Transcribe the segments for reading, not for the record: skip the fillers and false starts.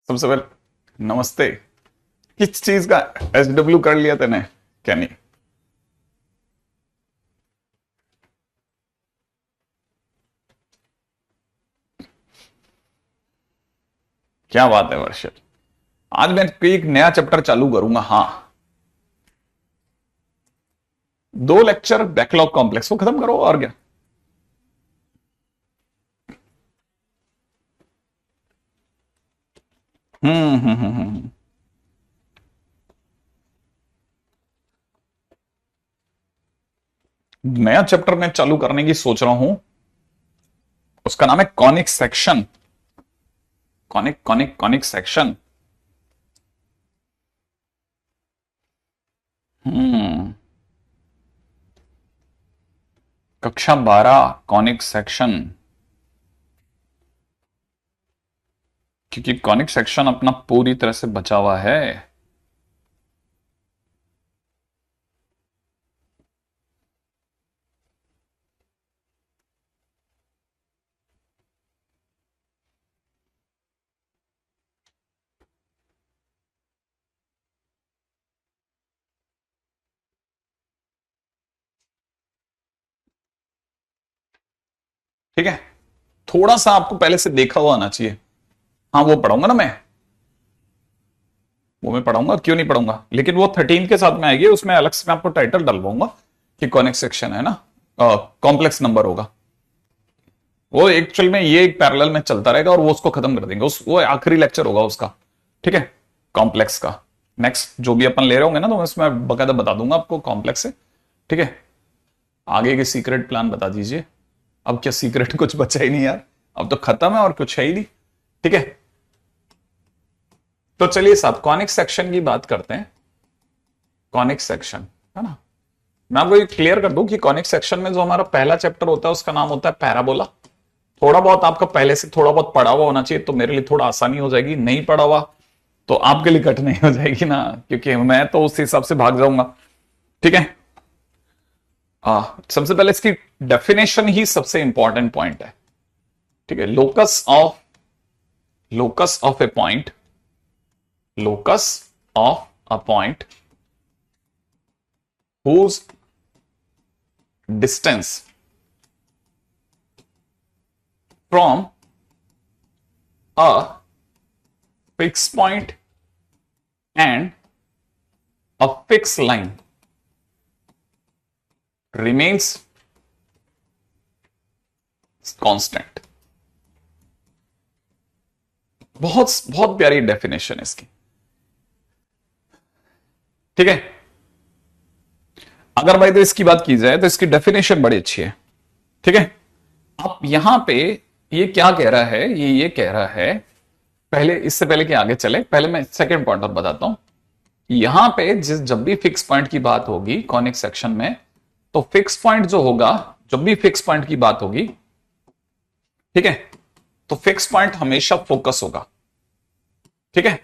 सबसे पहले नमस्ते। किस चीज का SW कर लिया तूने क्या? नहीं, क्या बात है वर्षा। आज मैं एक नया चैप्टर चालू करूंगा। हाँ, 2 लेक्चर बैकलॉग कॉम्प्लेक्स को खत्म करो और क्या। हम्म। नया चैप्टर मैं चालू करने की सोच रहा हूं। उसका नाम है conic section. Conic conic conic section. हम्म। कक्षा 12 कॉनिक सेक्शन। क्योंकि कॉनिक सेक्शन अपना पूरी तरह से बचा हुआ है। ठीक है, थोड़ा सा आपको पहले से देखा हुआ आना चाहिए। हाँ, वो पढ़ाऊंगा ना मैं। वो मैं पढ़ाऊंगा, क्यों नहीं पढ़ाऊंगा, लेकिन वो 13 के साथ में आएगी। उसमें अलग से मैं आपको टाइटल डलवाऊंगा कि कॉनिक सेक्शन है ना, कॉम्प्लेक्स नंबर होगा। वो एक्चुअल में ये एक पैरेलल में चलता रहेगा और वो उसको खत्म कर देंगे। वो आखिरी लेक्चर होगा उसका। ठीक है, कॉम्प्लेक्स का नेक्स्ट जो भी अपन ले रहे होंगे ना, तो मैं उसमें बकायदा बता दूंगा आपको कॉम्प्लेक्स से। ठीक है, आगे के सीक्रेट प्लान बता दीजिए। अब क्या सीक्रेट कुछ बचा ही नहीं यार, अब तो खत्म है और कुछ है ही नहीं। ठीक है, तो चलिए साहब कॉनिक सेक्शन की बात करते हैं। कॉनिक सेक्शन है ना, मैं आपको ये क्लियर कर दूं कि कॉनिक सेक्शन में जो हमारा पहला चैप्टर होता है उसका नाम होता है पैराबोला। थोड़ा बहुत आपका पहले से थोड़ा बहुत पढ़ा हुआ होना चाहिए, तो मेरे लिए थोड़ा आसानी हो जाएगी। नहीं पढ़ा हुआ तो आपके लिए कठिनाई हो जाएगी ना, क्योंकि मैं तो उस हिसाब से भाग जाऊंगा। ठीक है, सबसे पहले इसकी डेफिनेशन ही सबसे इंपॉर्टेंट पॉइंट है। ठीक है, locus of A point, locus of a point whose distance from a fixed point and a fixed line remains constant। बहुत बहुत प्यारी डेफिनेशन है इसकी। ठीक है, अगर भाई तो इसकी बात की जाए तो इसकी डेफिनेशन बड़ी अच्छी है। ठीक है, अब यहां पे ये क्या कह रहा है, ये कह रहा है, पहले इससे पहले कि आगे चले, पहले मैं सेकंड पॉइंट और बताता हूं। यहां पे जब भी फिक्स पॉइंट की बात होगी कॉनिक सेक्शन में, तो फिक्स पॉइंट जो होगा, जब भी फिक्स पॉइंट की बात होगी, ठीक है, तो फिक्स पॉइंट हमेशा फोकस होगा। ठीक है,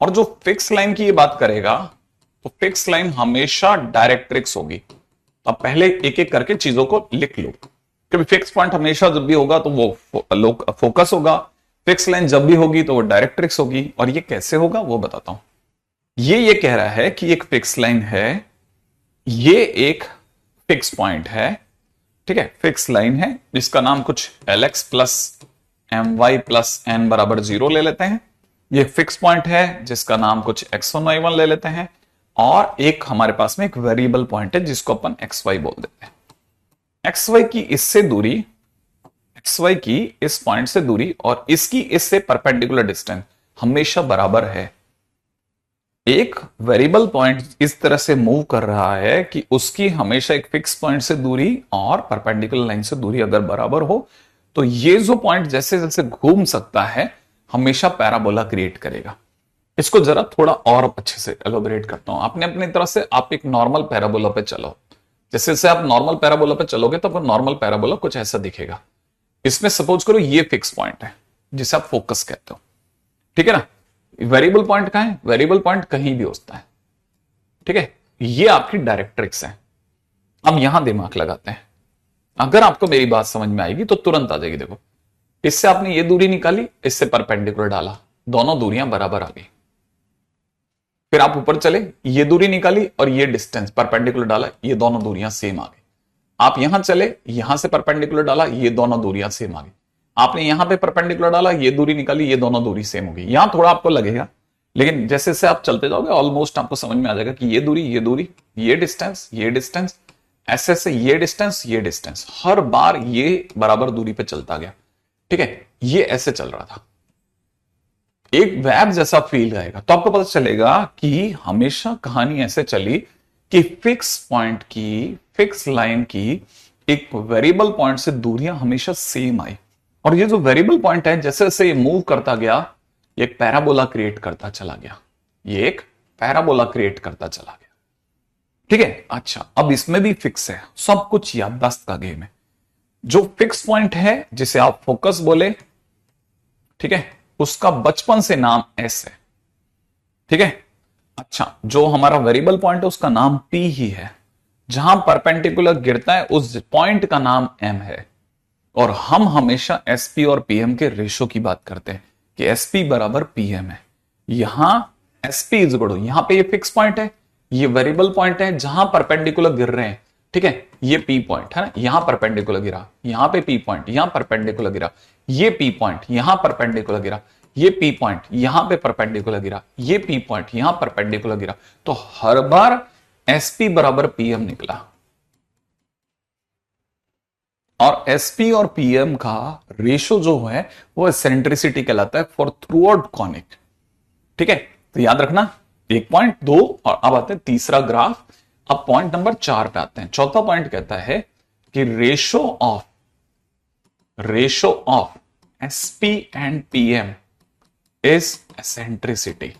और जो फिक्स लाइन की ये बात करेगा, तो फिक्स लाइन हमेशा डायरेक्ट्रिक्स होगी। तो आप पहले एक एक करके चीजों को लिख लो, क्योंकि फिक्स पॉइंट हमेशा जब भी होगा तो वो फोकस होगा। फिक्स लाइन जब भी होगी तो वो डायरेक्ट्रिक्स होगी। और ये कैसे होगा वो बताता हूं। ये कह रहा है कि एक फिक्स लाइन है, ये एक फिक्स पॉइंट है। ठीक है, फिक्स लाइन है जिसका नाम कुछ Lx plus My plus n बराबर 0 ले लेते हैं। ये फिक्स पॉइंट है जिसका नाम कुछ x1 y1 ले लेते हैं। और एक हमारे पास में एक वेरिएबल पॉइंट है जिसको अपन xy बोल देते हैं। xy की इससे दूरी, xy की इस पॉइंट से दूरी और इसकी इससे परपेंडिकुलर डिस्टेंस हमेशा बराबर है। एक वेरिएबल पॉइंट इस तरह से मूव कर रहा है कि उसकी हमेशा एक फिक्स पॉइंट से दूरी और परपेंडिकुलर लाइन से दूरी अगर बराबर हो, तो ये जो पॉइंट जैसे जैसे घूम सकता है हमेशा पैराबोला क्रिएट करेगा। इसको जरा थोड़ा और अच्छे से एलोबरेट करता हूं। आपने अपनी तरह से आप एक नॉर्मल पैराबोला पे चलो, जैसे जैसे आप नॉर्मल पैराबोला पे चलोगे तो नॉर्मल पैराबोला कुछ ऐसा दिखेगा। इसमें सपोज करो ये फिक्स पॉइंट है जिसे आप फोकस कहते हो। ठीक है ना, वेरिएबल पॉइंट कहां है? वेरिएबल पॉइंट कहीं भी होता है। ठीक है, ये आपकी डायरेक्ट्रिक्स है। अब यहां दिमाग लगाते हैं, अगर आपको मेरी बात समझ में आएगी तो तुरंत आ जाएगी। देखो, इससे आपने ये दूरी निकाली, इससे परपेंडिकुलर डाला, दोनों दूरियां बराबर आ गई। फिर आप ऊपर चले, ये दूरी निकाली और ये डिस्टेंस परपेंडिकुलर डाला, ये दोनों दूरियां सेम आ गई। आप यहां चले, यहां से परपेंडिकुलर डाला, ये दोनों दूरियां सेम आ गई। आपने यहां पे परपेंडिकुलर डाला, ये दूरी निकाली, ये दोनों दूरी सेम हो गई। यहां थोड़ा आपको लगेगा, लेकिन जैसे जैसे आप चलते जाओगे ऑलमोस्ट आपको समझ में आ जाएगा कि ये दूरी, ये दूरी, ये डिस्टेंस, ये डिस्टेंस, ऐसे ऐसे ये डिस्टेंस, ये डिस्टेंस, हर बार ये बराबर दूरी पे चलता गया। ठीक है, ये ऐसे चल रहा था, एक वेब जैसा फील आएगा। तो आपको पता चलेगा कि हमेशा कहानी ऐसे चली कि फिक्स पॉइंट की, फिक्स लाइन की एक वेरिएबल पॉइंट से दूरियां हमेशा सेम आई। और ये जो वेरिएबल पॉइंट है, जैसे जैसे ये मूव करता गया, ये एक पैराबोला क्रिएट करता चला गया, ये एक पैराबोला क्रिएट करता चला गया। ठीक है, अच्छा अब इसमें भी फिक्स है, सब कुछ याददाश्त का गेम है। जो फिक्स पॉइंट है, जिसे आप फोकस बोले, ठीक है, उसका बचपन से नाम एस है। ठीक है, अच्छा जो हमारा वेरिएबल पॉइंट है उसका नाम पी ही है। जहां परपेंडिकुलर गिरता है उस पॉइंट का नाम एम है। और हम हमेशा एसपी और पीएम के रेशो की बात करते हैं कि एसपी बराबर पीएम है। यहां एसपी इज इक्वल टू, यहां पे ये फिक्स पॉइंट है, ये वेरिएबल पॉइंट है जहां परपेंडिकुलर गिर रहे हैं। ठीक है, ये पी पॉइंट है ना, यहां परपेंडिकुलर गिरा, यहां पे पी पॉइंट, यहां परपेंडिकुलर गिरा, ये पी पॉइंट, यहां परपेंडिकुलर गिरा, ये पी पॉइंट, यहां पे परपेंडिकुलर गिरा, ये पी पॉइंट, यहां परपेंडिकुलर गिरा। तो हर बार एसपी बराबर पीएम निकला। और एसपी और पीएम का रेशो जो है वो एसेंट्रिसिटी कहलाता है फॉर थ्रू आउट कॉनिक। ठीक है, तो याद रखना, 1.2 और अब आते हैं तीसरा ग्राफ। अब पॉइंट नंबर 4 पे आते हैं। चौथा पॉइंट कहता है कि ratio of SP and PM is eccentricity.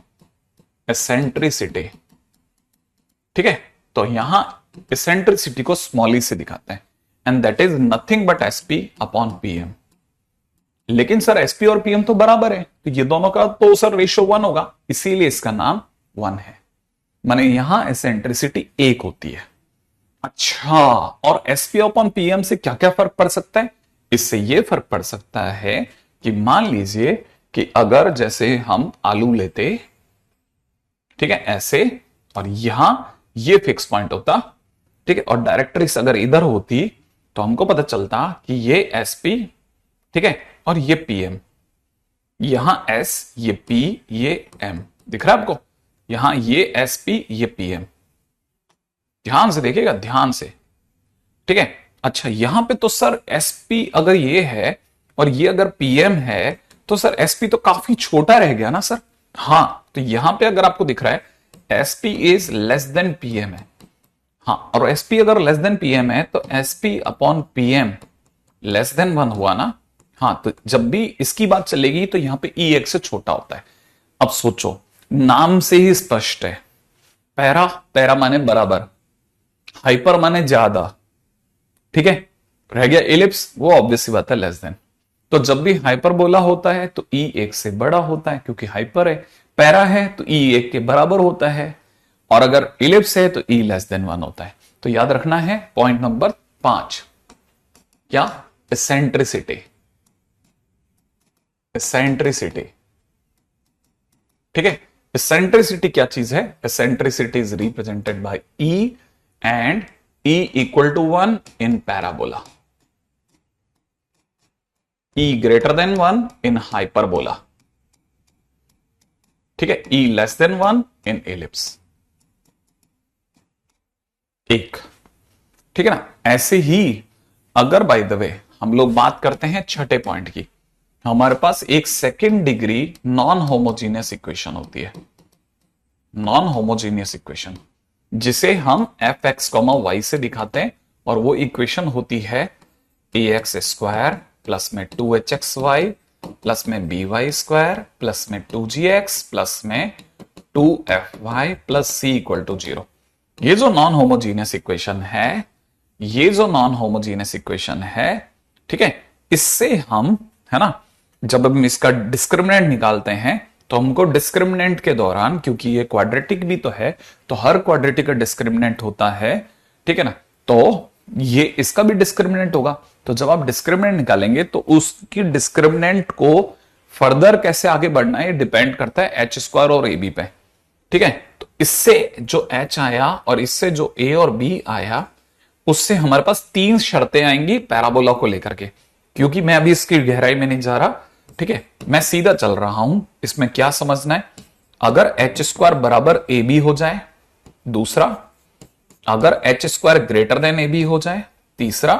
Eccentricity, ठीक है, तो यहां एसेंट्रिसिटी को स्मॉल ई से दिखाते हैं, and that is nothing but SP upon PM. लेकिन सर एसपी और पीएम तो बराबर है, तो ये दोनों का तो सर रेशो 1 होगा, इसीलिए इसका नाम 1 है। माने यहां एसेंट्रिसिटी 1 होती है। अच्छा, और एसपी अपॉन पीएम से क्या क्या फर्क पड़ सकता है? इससे यह फर्क पड़ सकता है कि मान लीजिए कि अगर जैसे हम आलू लेते, ठीक है, ऐसे, और यहां ये फिक्स पॉइंट होता, ठीक है, और डायरेक्ट्रिक्स अगर इधर होती तो हमको पता चलता कि ये एसपी, ठीक है, और ये पीएम, यहां एस, ये पी, ये एम, दिख रहा है आपको? यहां ये एसपी, ये पीएम। ध्यान से देखिएगा, ध्यान से, ठीक है। अच्छा, यहां पे तो सर एसपी अगर ये है और ये अगर पीएम है तो सर एसपी तो काफी छोटा रह गया ना सर। हां, तो यहां पे अगर आपको दिख रहा है SP is less than PM है, हाँ, और एसपी अगर लेस देन पीएम है तो SP upon PM less than 1 हुआ ना। हाँ, तो जब भी इसकी बात चलेगी तो यहां पे ई 1 से छोटा होता है। अब सोचो, नाम से ही स्पष्ट है, पैरा, पैरा माने बराबर, हाइपर माने ज्यादा, ठीक है, रह गया इलिप्स, वो ऑब्वियस सी बात है लेस देन। तो जब भी हाइपरबोला होता है तो ई 1 से बड़ा होता है क्योंकि हाइपर है, पैरा है तो ई 1 के बराबर होता है, और अगर इलिप्स है तो ई लेस देन 1 होता है। तो याद रखना है पॉइंट नंबर 5, क्या? एसेंट्रिसिटी। एसेंट्रिसिटी, ठीक है, एसेंट्रिसिटी क्या चीज है? Eccentricity is represented by e and e equal to 1 in parabola, e greater than 1 in hyperbola, ठीक है, e less than 1 in ellipse. एक, ठीक है ना। ऐसे ही अगर बाय द वे हम लोग बात करते हैं छठे पॉइंट की, हमारे पास एक second degree non homogeneous equation होती है, नॉन होमोजीनियस इक्वेशन, जिसे हम एफ एक्स वाई से दिखाते हैं, और वो इक्वेशन होती है ए एक्स स्क्वायर प्लस में 2hxy प्लस में by² प्लस में 2gx प्लस में 2fy plus c equal to 0। ये जो नॉन होमोजीनियस इक्वेशन है, ये जो नॉन होमोजीनियस इक्वेशन है, ठीक है, इससे हम, है ना, जब हम इसका डिस्क्रिमिनेंट निकालते हैं तो हमको डिस्क्रिमिनेंट के दौरान, क्योंकि ये क्वाड्रेटिक भी तो है, तो हर क्वाड्रेटिक का डिस्क्रिमिनेंट होता है, ठीक है ना, तो ये इसका भी डिस्क्रिमिनेंट होगा। तो जब आप डिस्क्रिमिनेंट निकालेंगे तो उसकी डिस्क्रिमिनेंट को फर्दर कैसे आगे बढ़ना है ये डिपेंड करता है एच स्क्वायर और ए बी पे। ठीक है, तो इससे जो एच आया और इससे जो ए और बी आया, उससे हमारे पास तीन शर्तें आएंगी पैराबोला को लेकर के। क्योंकि मैं अभी इसकी गहराई में नहीं जा रहा, ठीक है, मैं सीधा चल रहा हूं। इसमें क्या समझना है, अगर एच स्क्वायर बराबर ए बी हो जाए, दूसरा अगर एच स्क्वायर ग्रेटर देन ए बी हो जाए, तीसरा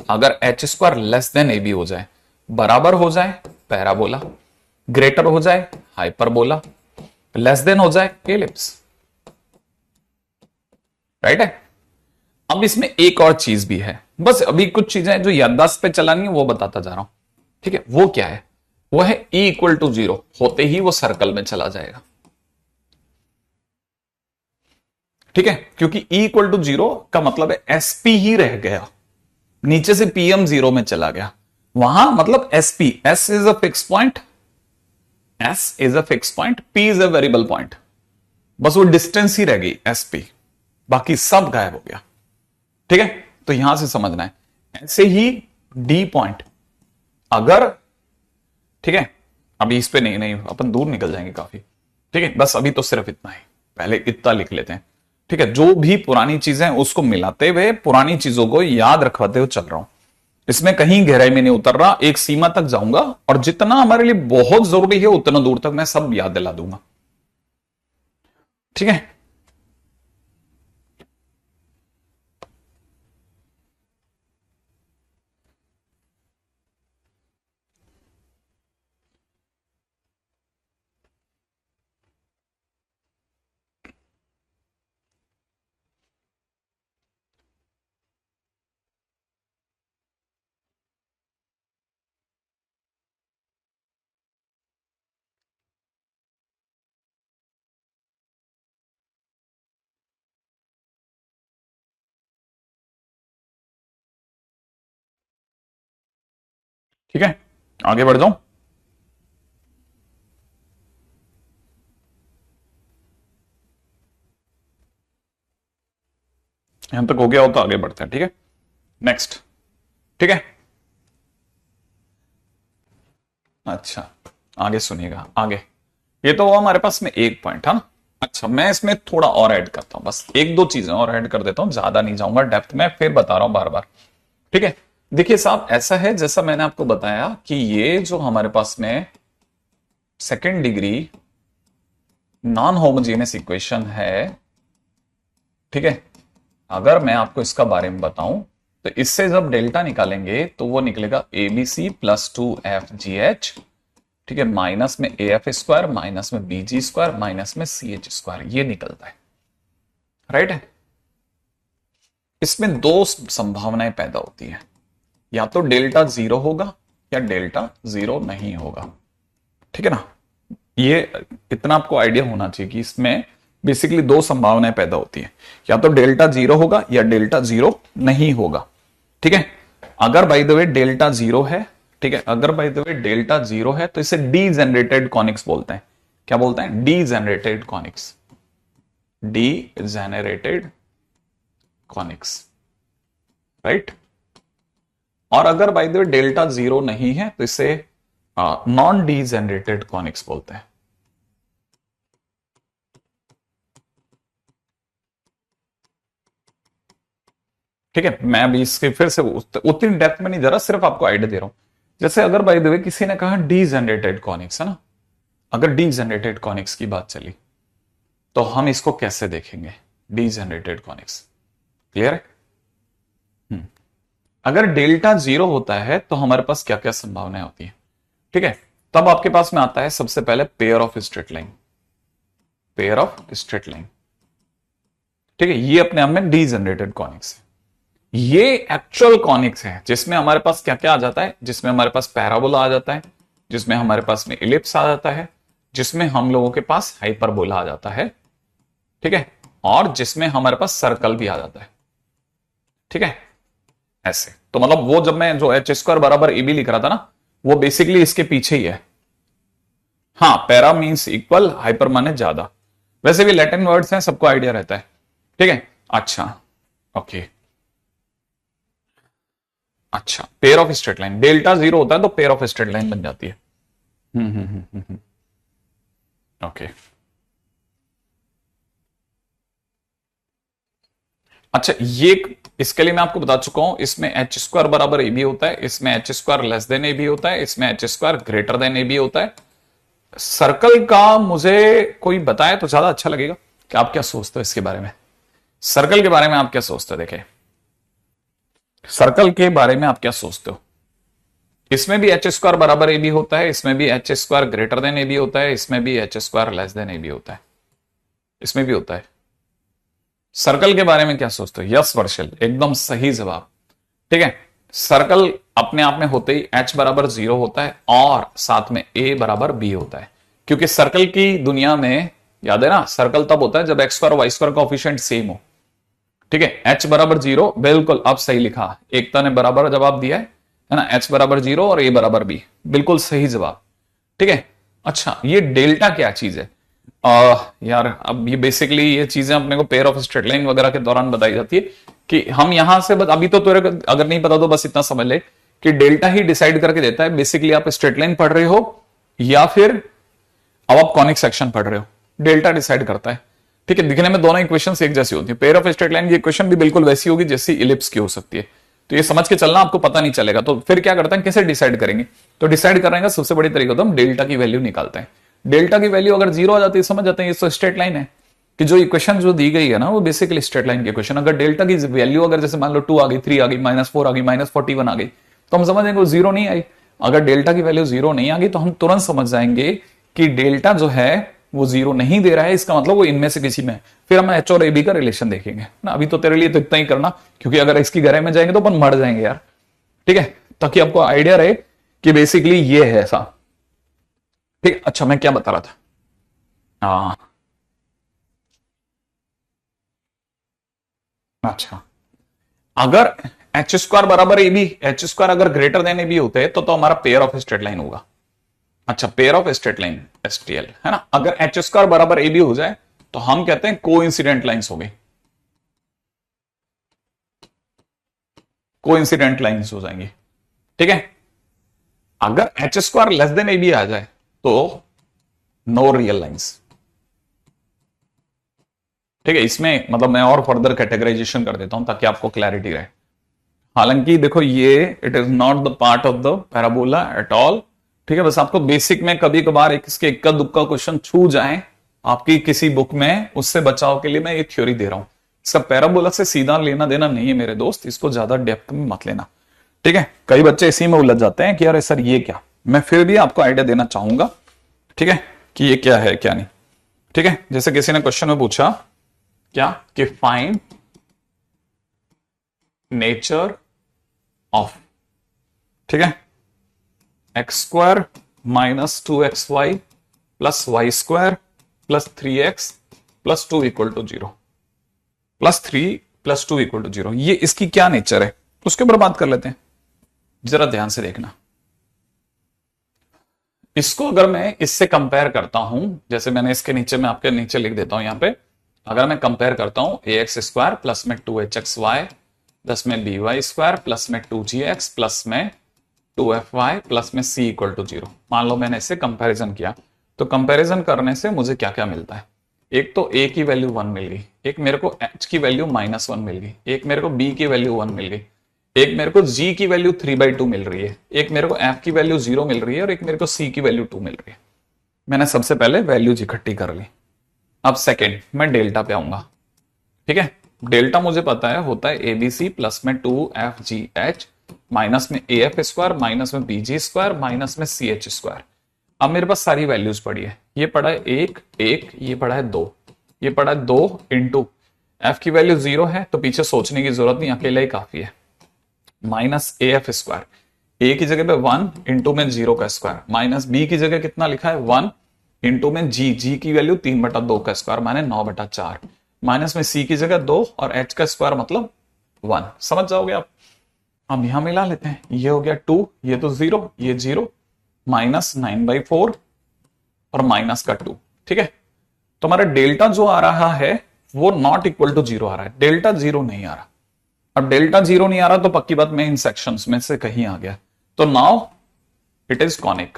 अगर एच स्क्वायर लेस देन ए बी हो जाए, बराबर हो जाए पैराबोला, ग्रेटर हो जाए हाइपरबोला, लेस देन हो जाए एलिप्स। राइट है। अब इसमें एक और चीज भी है, बस अभी कुछ चीजें जो याददाश्त पे चलानी है वो बताता जा रहा हूं। ठीक है, वो क्या है, वो है E इक्वल टू 0 होते ही वो सर्कल में चला जाएगा। ठीक है, क्योंकि E इक्वल टू 0 का मतलब है SP ही रह गया, नीचे से PM 0 में चला गया, वहां मतलब SP, S is a fix point, S is a fix point, P is a variable point, बस वो डिस्टेंस ही रह गई SP, बाकी सब गायब हो गया। ठीक है, तो यहां से समझना है। ऐसे ही D पॉइंट अगर, ठीक है, अभी इस पे नहीं अपन दूर निकल जाएंगे काफी। ठीक है, बस अभी तो सिर्फ इतना ही, पहले इतना लिख लेते हैं। ठीक है, जो भी पुरानी चीजें उसको मिलाते हुए पुरानी चीजों को याद रखवाते हुए चल रहा हूं, इसमें कहीं गहराई में नहीं उतर रहा, एक सीमा तक जाऊंगा और जितना हमारे लिए बहुत जरूरी है उतना दूर तक मैं सब याद दिला दूंगा। ठीक है, ठीक है, आगे बढ़ जाऊं। यहां तक हो गया हो तो आगे बढ़ते हैं। ठीक है, नेक्स्ट। ठीक है, अच्छा आगे सुनिएगा। आगे ये तो हमारे पास में एक पॉइंट है ना। अच्छा, मैं इसमें थोड़ा और ऐड करता हूं, बस एक दो चीजें और ऐड कर देता हूं, ज्यादा नहीं जाऊंगा डेप्थ में, फिर बता रहा हूं बार बार। ठीक है, देखिए साहब, ऐसा है जैसा मैंने आपको बताया कि ये जो हमारे पास में second degree non homogeneous equation है, ठीक है, अगर मैं आपको इसका बारे में बताऊं तो इससे जब डेल्टा निकालेंगे तो वो निकलेगा ABC प्लस 2FGH, ठीक है, माइनस में AF स्क्वायर, माइनस में BG स्क्वायर, माइनस में CH स्क्वायर, ये निकलता है। राइट है। इसमें दो संभावनाएं पैदा होती है, या तो डेल्टा 0 होगा या डेल्टा 0 नहीं होगा। ठीक है ना, ये इतना आपको आइडिया होना चाहिए कि इसमें बेसिकली दो संभावनाएं पैदा होती है, या तो डेल्टा 0 होगा या डेल्टा 0 नहीं होगा। ठीक है, अगर बाय द वे डेल्टा 0 है, ठीक है, अगर बाय द वे डेल्टा 0 है तो इसे डीजेनरेटेड कॉनिक्स बोलते हैं। क्या बोलते हैं? Degenerated conics, degenerated conics. Right. और अगर बाय द वे डेल्टा 0 नहीं है तो इसे नॉन डीजेनरेटेड कॉनिक्स बोलते हैं। ठीक है, मैं अभी इसके फिर से उतनी डेप्थ में नहीं जा रहा, सिर्फ आपको आइडिया दे रहा हूं। जैसे अगर बाय द वे किसी ने कहा डीजेनरेटेड कॉनिक्स है ना, अगर डीजेनरेटेड कॉनिक्स की बात चली तो हम इसको कैसे देखेंगे? डीजेनरेटेड कॉनिक्स क्लियर है? अगर डेल्टा 0 होता है तो हमारे पास क्या क्या संभावनाएं होती है? ठीक है, तब आपके पास में आता है सबसे पहले pair of straight line, pair of straight line. ठीक है, ये अपने आप में डीजेनरेटेड कॉनिक्स है। ये एक्चुअल कॉनिक्स है जिसमें हमारे पास क्या क्या आ जाता है, जिसमें हमारे पास पैराबोला आ जाता है, जिसमें हमारे पास में इलिप्स आ जाता है, जिसमें हम लोगों के पास हाइपरबोला आ जाता है, ठीक है, और जिसमें हमारे पास सर्कल भी आ जाता है। ठीक है, ऐसे तो मतलब वो जब मैं जो एच स्क्वायर बराबर ए बी लिख रहा था ना, वो बेसिकली इसके पीछे ही है। हाँ, पैरा मीन्स इक्वल, हाइपर माने ज्यादा, वैसे भी लैटिन वर्ड्स हैं, सबको आइडिया रहता है। ठीक है, अच्छा ओके, अच्छा pair of straight line, delta 0 होता है तो पेयर ऑफ स्ट्रेट लाइन बन जाती है। ओके। अच्छा, ये इसके लिए मैं आपको बता चुका हूं, इसमें एच स्क्वायर बराबर ए बी होता है, इसमें एच स्क्वायर लेस देन ए बी होता है, इसमें एच स्क्वायर ग्रेटर देन ए बी होता है। सर्कल का मुझे कोई बताए तो ज्यादा अच्छा लगेगा कि आप क्या सोचते हो इसके बारे में। सर्कल के बारे में आप क्या सोचते हो? देखें, सर्कल के बारे में आप क्या सोचते हो? इसमें भी एच स्क्वायर बराबर ए बी होता है, इसमें भी एच स्क्वायर ग्रेटर देन ए बी होता है, इसमें भी एच स्क्वायर लेस देन ए बी होता है, इसमें भी होता है। सर्कल के बारे में क्या सोचते हो? यस वर्षल, एकदम सही जवाब। ठीक है, सर्कल अपने आप में होते ही एच बराबर 0 होता है और साथ में ए बराबर बी होता है, क्योंकि सर्कल की दुनिया में याद है ना, सर्कल तब होता है जब x square y square coefficient same हो। ठीक है, एच बराबर 0, बिल्कुल आप सही लिखा, एकता ने बराबर जवाब दिया है ना, एच बराबर 0 और ए बराबर बी, बिल्कुल सही जवाब। ठीक है, अच्छा ये डेल्टा क्या चीज है? यार अब ये बेसिकली ये चीजें अपने को पेयर ऑफ स्ट्रेट लाइन वगैरह के दौरान बताई जाती है कि हम यहां से अभी तो तेरे अगर नहीं पता तो बस इतना समझ ले कि डेल्टा ही डिसाइड करके देता है बेसिकली आप स्ट्रेट लाइन पढ़ रहे हो या फिर अब आप कॉनिक सेक्शन पढ़ रहे हो, डेल्टा डिसाइड करता है। ठीक है, दिखने में दोनों इक्वेशंस एक जैसी होती है, पेयर ऑफ स्ट्रेट लाइन की इक्वेशन भी बिल्कुल वैसी होगी जैसी इलिप्स की हो सकती है। तो ये समझ के चलना, आपको पता नहीं चलेगा तो फिर क्या करते हैं, कैसे डिसाइड करेंगे? तो डिसाइड करने का सबसे बड़ी तरीका तो हम डेल्टा की वैल्यू निकालते हैं। डेल्टा की वैल्यू अगर 0 आ जाती है, समझ जाते हैं ये तो स्ट्रेट लाइन है, कि जो इक्वेशन जो दी गई है ना वो बेसिकली स्ट्रेट लाइन की इक्वेशन। अगर डेल्टा की वैल्यू अगर जैसे मान लो 2 आ गई, 3 आ गई, -4 आ गई, -41 आ गई, तो हम समझ जाएंगे वो 0 नहीं आई। अगर डेल्टा की वैल्यू 0 नहीं आ गई तो हम तुरंत समझ जाएंगे कि डेल्टा जो है वो 0 नहीं दे रहा है, इसका मतलब वो इनमें से किसी में है। फिर हम एच और ए बी का रिलेशन देखेंगे ना। अभी तो तेरे लिए तो इतना ही करना, क्योंकि अगर इसकी गहराई में जाएंगे तो अपन मर जाएंगे यार। ठीक है, ताकि आपको आइडिया रहे कि बेसिकली ये है ऐसा। ठीक, अच्छा मैं क्या बता रहा था? हाँ, अच्छा, अगर एच स्क्वायर बराबर ए बी, एच स्क्वायर अगर ग्रेटर देन ए बी होते हैं तो हमारा पेयर ऑफ स्ट्रेट लाइन होगा। अच्छा, pair of straight line STL है ना। अगर एच स्क्वायर बराबर ए बी हो जाए तो हम कहते हैं कोइंसिडेंट लाइंस हो गई, कोइंसिडेंट लाइंस हो जाएंगी। ठीक है, अगर एच स्क्वायर लेस देन ए बी आ जाए तो नो रियल लाइंस। ठीक है, इसमें मतलब मैं और फर्दर कैटेगराइजेशन कर देता हूं ताकि आपको क्लैरिटी रहे। हालांकि देखो ये it is not the part of the parabola at all. ठीक है, बस आपको बेसिक में कभी कभार एक इसके इक्का दुक्का क्वेश्चन छू जाए आपकी किसी बुक में, उससे बचाव के लिए मैं ये थ्योरी दे रहा हूं। इसका पैराबोला से सीधा लेना देना नहीं है मेरे दोस्त, इसको ज्यादा डेप्थ में मत लेना। ठीक है, कई बच्चे इसी में उलझ जाते हैं कि यार सर ये क्या, मैं फिर भी आपको आइडिया देना चाहूंगा। ठीक है, कि ये क्या है क्या नहीं। ठीक है, जैसे किसी ने क्वेश्चन में पूछा क्या कि फाइंड नेचर ऑफ, ठीक है, x square -2xy plus y square plus 3x plus 2 equal to 0, +3 + 2 equal to 0, ये इसकी क्या नेचर है उसके ऊपर बात कर लेते हैं। जरा ध्यान से देखना, इसको अगर मैं इससे कंपेयर करता हूं, जैसे मैंने इसके नीचे में आपके नीचे लिख देता हूं यहां पे, अगर मैं कंपेयर करता हूं ax² प्लस में 2hxy प्लस में by² प्लस में 2gx प्लस में 2fy प्लस में c इक्वल टू 0, मान लो मैंने इससे कंपैरिजन किया, तो कंपैरिजन करने से मुझे क्या क्या मिलता है? एक तो a की वैल्यू 1 मिल गई, एक मेरे को h की वैल्यू -1 मिल गई, एक मेरे को b की वैल्यू 1 मिल गई, एक मेरे को g की वैल्यू 3/2 मिल रही है, एक मेरे को f की वैल्यू 0 मिल रही है और एक मेरे को c की वैल्यू 2 मिल रही है। मैंने सबसे पहले वैल्यूज इकट्ठी कर ली। अब सेकेंड मैं डेल्टा पे आऊंगा। ठीक है, डेल्टा मुझे पता है होता है ABC प्लस में 2FGH माइनस में AF² माइनस में BG² माइनस में CH²। अब मेरे पास सारी वैल्यूज पड़ी है, ये पड़ा है 1 1, ये पड़ा है 2, ये पड़ा है 2 इंटू F की वैल्यू 0 है तो पीछे सोचने की जरूरत नहीं, अकेला ही काफी है, माइनस AF², A की जगह पे 1 इंटू में 0 का स्क्वायर, माइनस B की जगह कितना लिखा है 1 इंटू में G की वैल्यू 3/2 का स्क्वायर माने 9/4, माइनस में C की जगह 2 और H का स्क्वायर मतलब 1। समझ जाओगे आप। अब यहां मिला लेते हैं, ये हो गया 2, ये तो 0, ये 0, माइनस 9/4 और माइनस का 2। ठीक है, तो हमारा डेल्टा जो आ रहा है वो नॉट इक्वल टू 0 आ रहा है, डेल्टा 0 नहीं आ रहा। अब डेल्टा 0 नहीं आ रहा तो पक्की बात मैं इन सेक्शंस में से कहीं आ गया, तो now it is conic.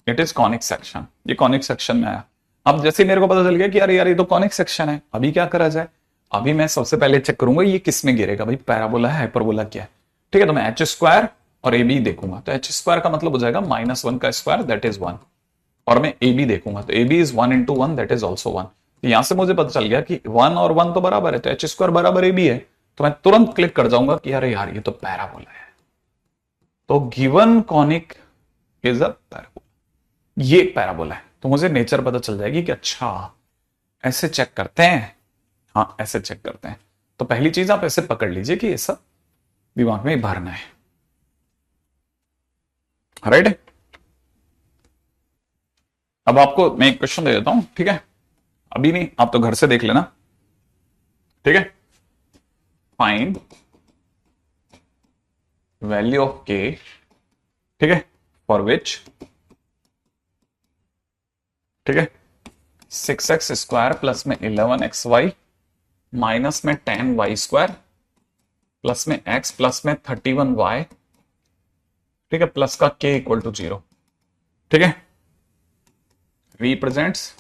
It is conic section, ये कॉनिक सेक्शन में आया। अब जैसे मेरे को पता चल गया कि अरे यार ये तो कॉनिक सेक्शन है, अभी क्या करा जाए? अभी मैं सबसे पहले चेक करूंगा ये किस में गिरेगा भाई, पैराबोला है, हाइपरबोला क्या है। ठीक है, तो मैं एच स्क्वायर और ए बी देखूंगा, तो एच स्क्वायर का मतलब हो जाएगा -1 का स्क्वायर दैट इज 1, और मैं ए बी देखूंगा तो a b is 1 into 1 that is also 1। तो यहां से मुझे पता चल गया कि 1 और 1 तो बराबर है, तो एच स्क्वायर बराबर ए बी है, तो मैं तुरंत क्लिक कर जाऊंगा कि अरे यार ये तो पैराबोला है। तो given conic is a parabola, ये पैराबोला है। तो मुझे नेचर पता चल जाएगी कि अच्छा ऐसे चेक करते हैं, हाँ ऐसे चेक करते हैं। तो पहली चीज आप ऐसे पकड़ लीजिए कि ये सब दिमाग में भरना है, राइट है। अब आपको मैं एक क्वेश्चन दे देता हूं, ठीक है, अभी नहीं, आप तो घर से देख लेना, ठीक है। फाइंड वैल्यू ऑफ के, ठीक है, फॉर विच, ठीक है, 6x स्क्वायर प्लस में 11xy माइनस में 10y² प्लस में x प्लस में 31y, ठीक है, प्लस का k इक्वल टू 0, ठीक है, represents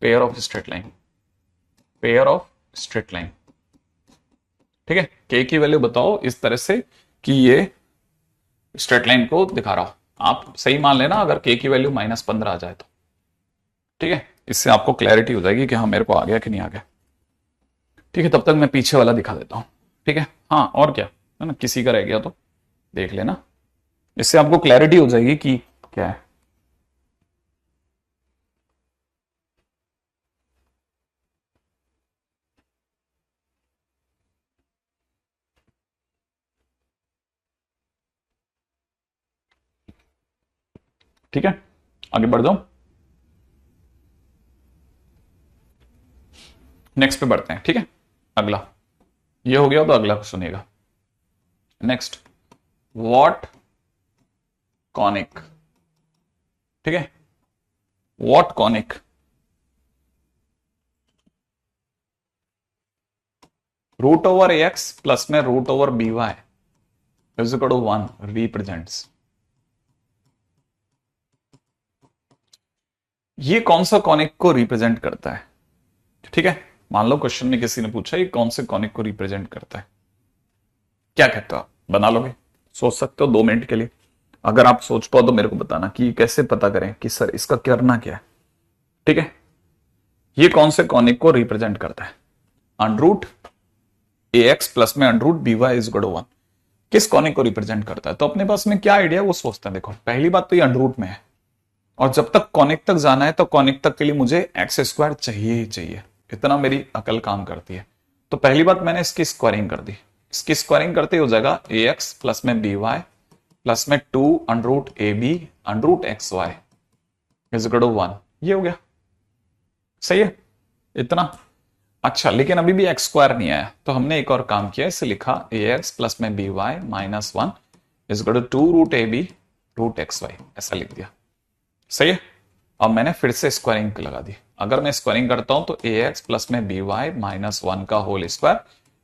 pair of straight line, pair of straight line, ठीक है। k की वैल्यू बताओ इस तरह से कि ये स्ट्रेट लाइन को दिखा रहा हो, आप सही मान लेना अगर k की वैल्यू -15 आ जाए तो, ठीक है, इससे आपको क्लैरिटी हो जाएगी कि हाँ मेरे को आ गया कि नहीं आ गया। ठीक है, तब तक मैं पीछे वाला दिखा देता हूं, ठीक है। हाँ और क्या है ना, किसी का रह गया तो देख लेना, इससे आपको क्लैरिटी हो जाएगी कि क्या है। ठीक है, आगे बढ़ जाओ, नेक्स्ट पे बढ़ते हैं, ठीक है। अगला ये हो गया तो अगला सुनिएगा। नेक्स्ट, व्हाट कॉनिक, ठीक है, what conic root over X plus में root over B Y is equal to 1 represents, ये कौन सा कॉनिक को रिप्रेजेंट करता है? ठीक है, मान लो क्वेश्चन में किसी ने पूछा ये कौन से कॉनिक को रिप्रेजेंट करता है, क्या कहते हो आप? बना लोगे? सोच सकते हो 2 मिनट के लिए, अगर आप सोच पाओ तो मेरे को बताना कि कैसे पता करें कि सर इसका करना क्या है। ठीक है, ये कौन से कॉनिक को रिप्रेजेंट करता है? अंडरूट ए एक्स प्लस में under root b Y is equal to 1 किस कॉनिक को रिप्रेजेंट करता है? तो अपने पास में क्या आइडिया वो सोचते हैं। देखो पहली बात तो ये अंडरूट में है, और जब तक कॉनिक तक जाना है तो कॉनिक तक के लिए मुझे एक्स स्क्वायर चाहिए ही चाहिए, इतना मेरी अकल काम करती है। तो पहली बात मैंने इसकी स्क्वायरिंग कर दी, इसकी स्क्वायरिंग करते हो जाएगा ए एक्स प्लस में बी वाई प्लस में 2 under root a b under root x y is equal to 1, ये हो गया, सही है इतना। अच्छा लेकिन अभी भी एक्स स्क्वायर नहीं आया, तो हमने एक और काम किया, इसे लिखा ए एक्स प्लस में b y minus 1 is equal to 2 root a b root x y, ऐसा लिख दिया, सही है। अब मैंने फिर से स्क्वायरिंग लगा दी, अगर मैं स्क्वायरिंग करता हूं तो ए एक्स प्लस में बी वाई माइनस 1 का whole square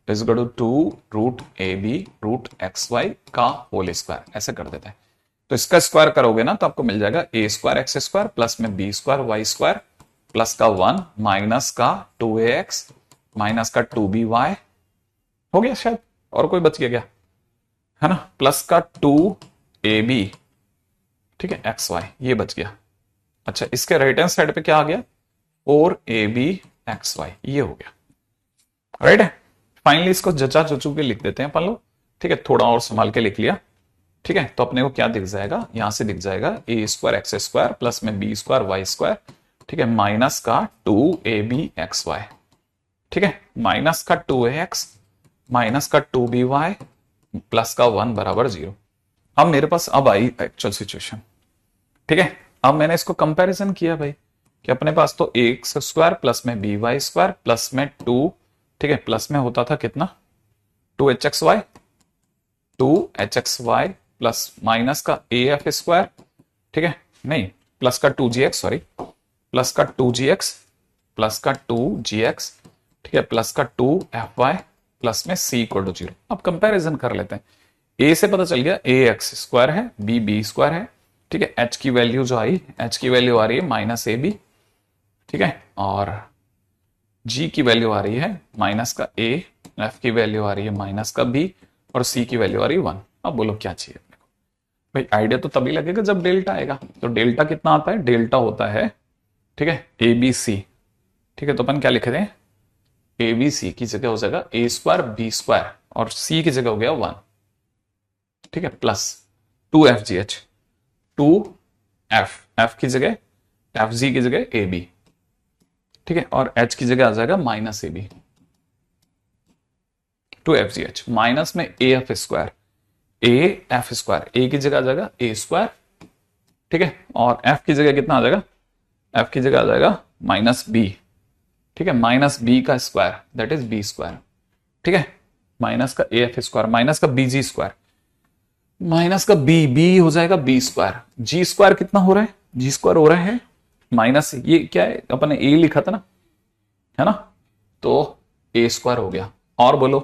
is equal to 2 root a b root x y का होल स्क्वायर, ऐसे कर देते हैं। तो इसका स्क्वायर करोगे ना तो आपको मिल जाएगा a square x square plus में b square y square plus का 1 माइनस का 2ax माइनस का 2by हो गया शायद, और कोई बच गया क्या, है ना, प्लस का 2ab, ठीक है, xy ये बच गया। अच्छा इसके राइट हैंड साइड पे क्या आ गया, 4ab xy, ये हो गया, राइट है। फाइनली इसको जचा चुचू के लिख देते हैं अपन लोग, ठीक है, थोड़ा और संभाल के लिख लिया, ठीक है। तो अपने को क्या दिख जाएगा, यहां से दिख जाएगा a square x square plus में बी स्क्वायर वाई स्क्वायर, ठीक है, माइनस का 2ab xy, ठीक है, माइनस का 2ax माइनस का 2by प्लस का 1 बराबर 0। अब मेरे पास अब आई एक्चुअल सिचुएशन, ठीक है। अब मैंने इसको कंपैरिजन किया भाई कि अपने पास तो एक्स स्क्वायर प्लस में बी वाई स्क्वायर प्लस में 2, ठीक है, प्लस में होता था कितना 2hxy प्लस माइनस का af स्क्वायर, ठीक है, नहीं प्लस का 2gx, सॉरी प्लस का 2gx प्लस का 2gx, ठीक है, प्लस का 2fy प्लस में c इक्वल टू 0। अब कंपैरिजन कर लेते हैं, a से पता चल गया a एक्स स्क्वायर है, b बी स्क्वायर है, ठीक है, एच की वैल्यू जो आई, एच की वैल्यू आ रही है माइनस ए बी, ठीक है, और जी की वैल्यू आ रही है माइनस का ए, एफ की वैल्यू आ रही है माइनस का बी, और सी की वैल्यू आ रही है 1। अब बोलो क्या चाहिए अपने को? भाई आइडिया तो तभी लगेगा जब डेल्टा आएगा। तो डेल्टा कितना आता है? डेल्टा होता है, ठीक है, ए बी सी, ठीक है, तो अपन क्या लिख रहे हैं? ए बी सी की जगह हो जाएगा ए स्क्वायर बी स्क्वायर, और सी की जगह हो गया 1, ठीक है, प्लस 2 FGH, 2 एफ की जगह एफ जी की जगह ए बी, ठीक है, और एच की जगह आ जाएगा minus A B, 2 FGH minus में A F square, A F square, A की जगह आ जाएगा ए स्क्वायर, ठीक है, और एफ की जगह कितना आ जाएगा? एफ की जगह आ जाएगा माइनस बी, ठीक है, माइनस बी का square that is b square, ठीक है, माइनस का ए एफ स्क्वायर, माइनस का बी जी स्क्वायर, माइनस का बी, बी हो जाएगा बी स्क्वायर, जी स्क्वायर कितना हो रहा है? जी स्क्वायर हो रहा है माइनस, ये क्या है, अपन ने ए लिखा था ना, है ना, तो ए स्क्वायर हो गया, और बोलो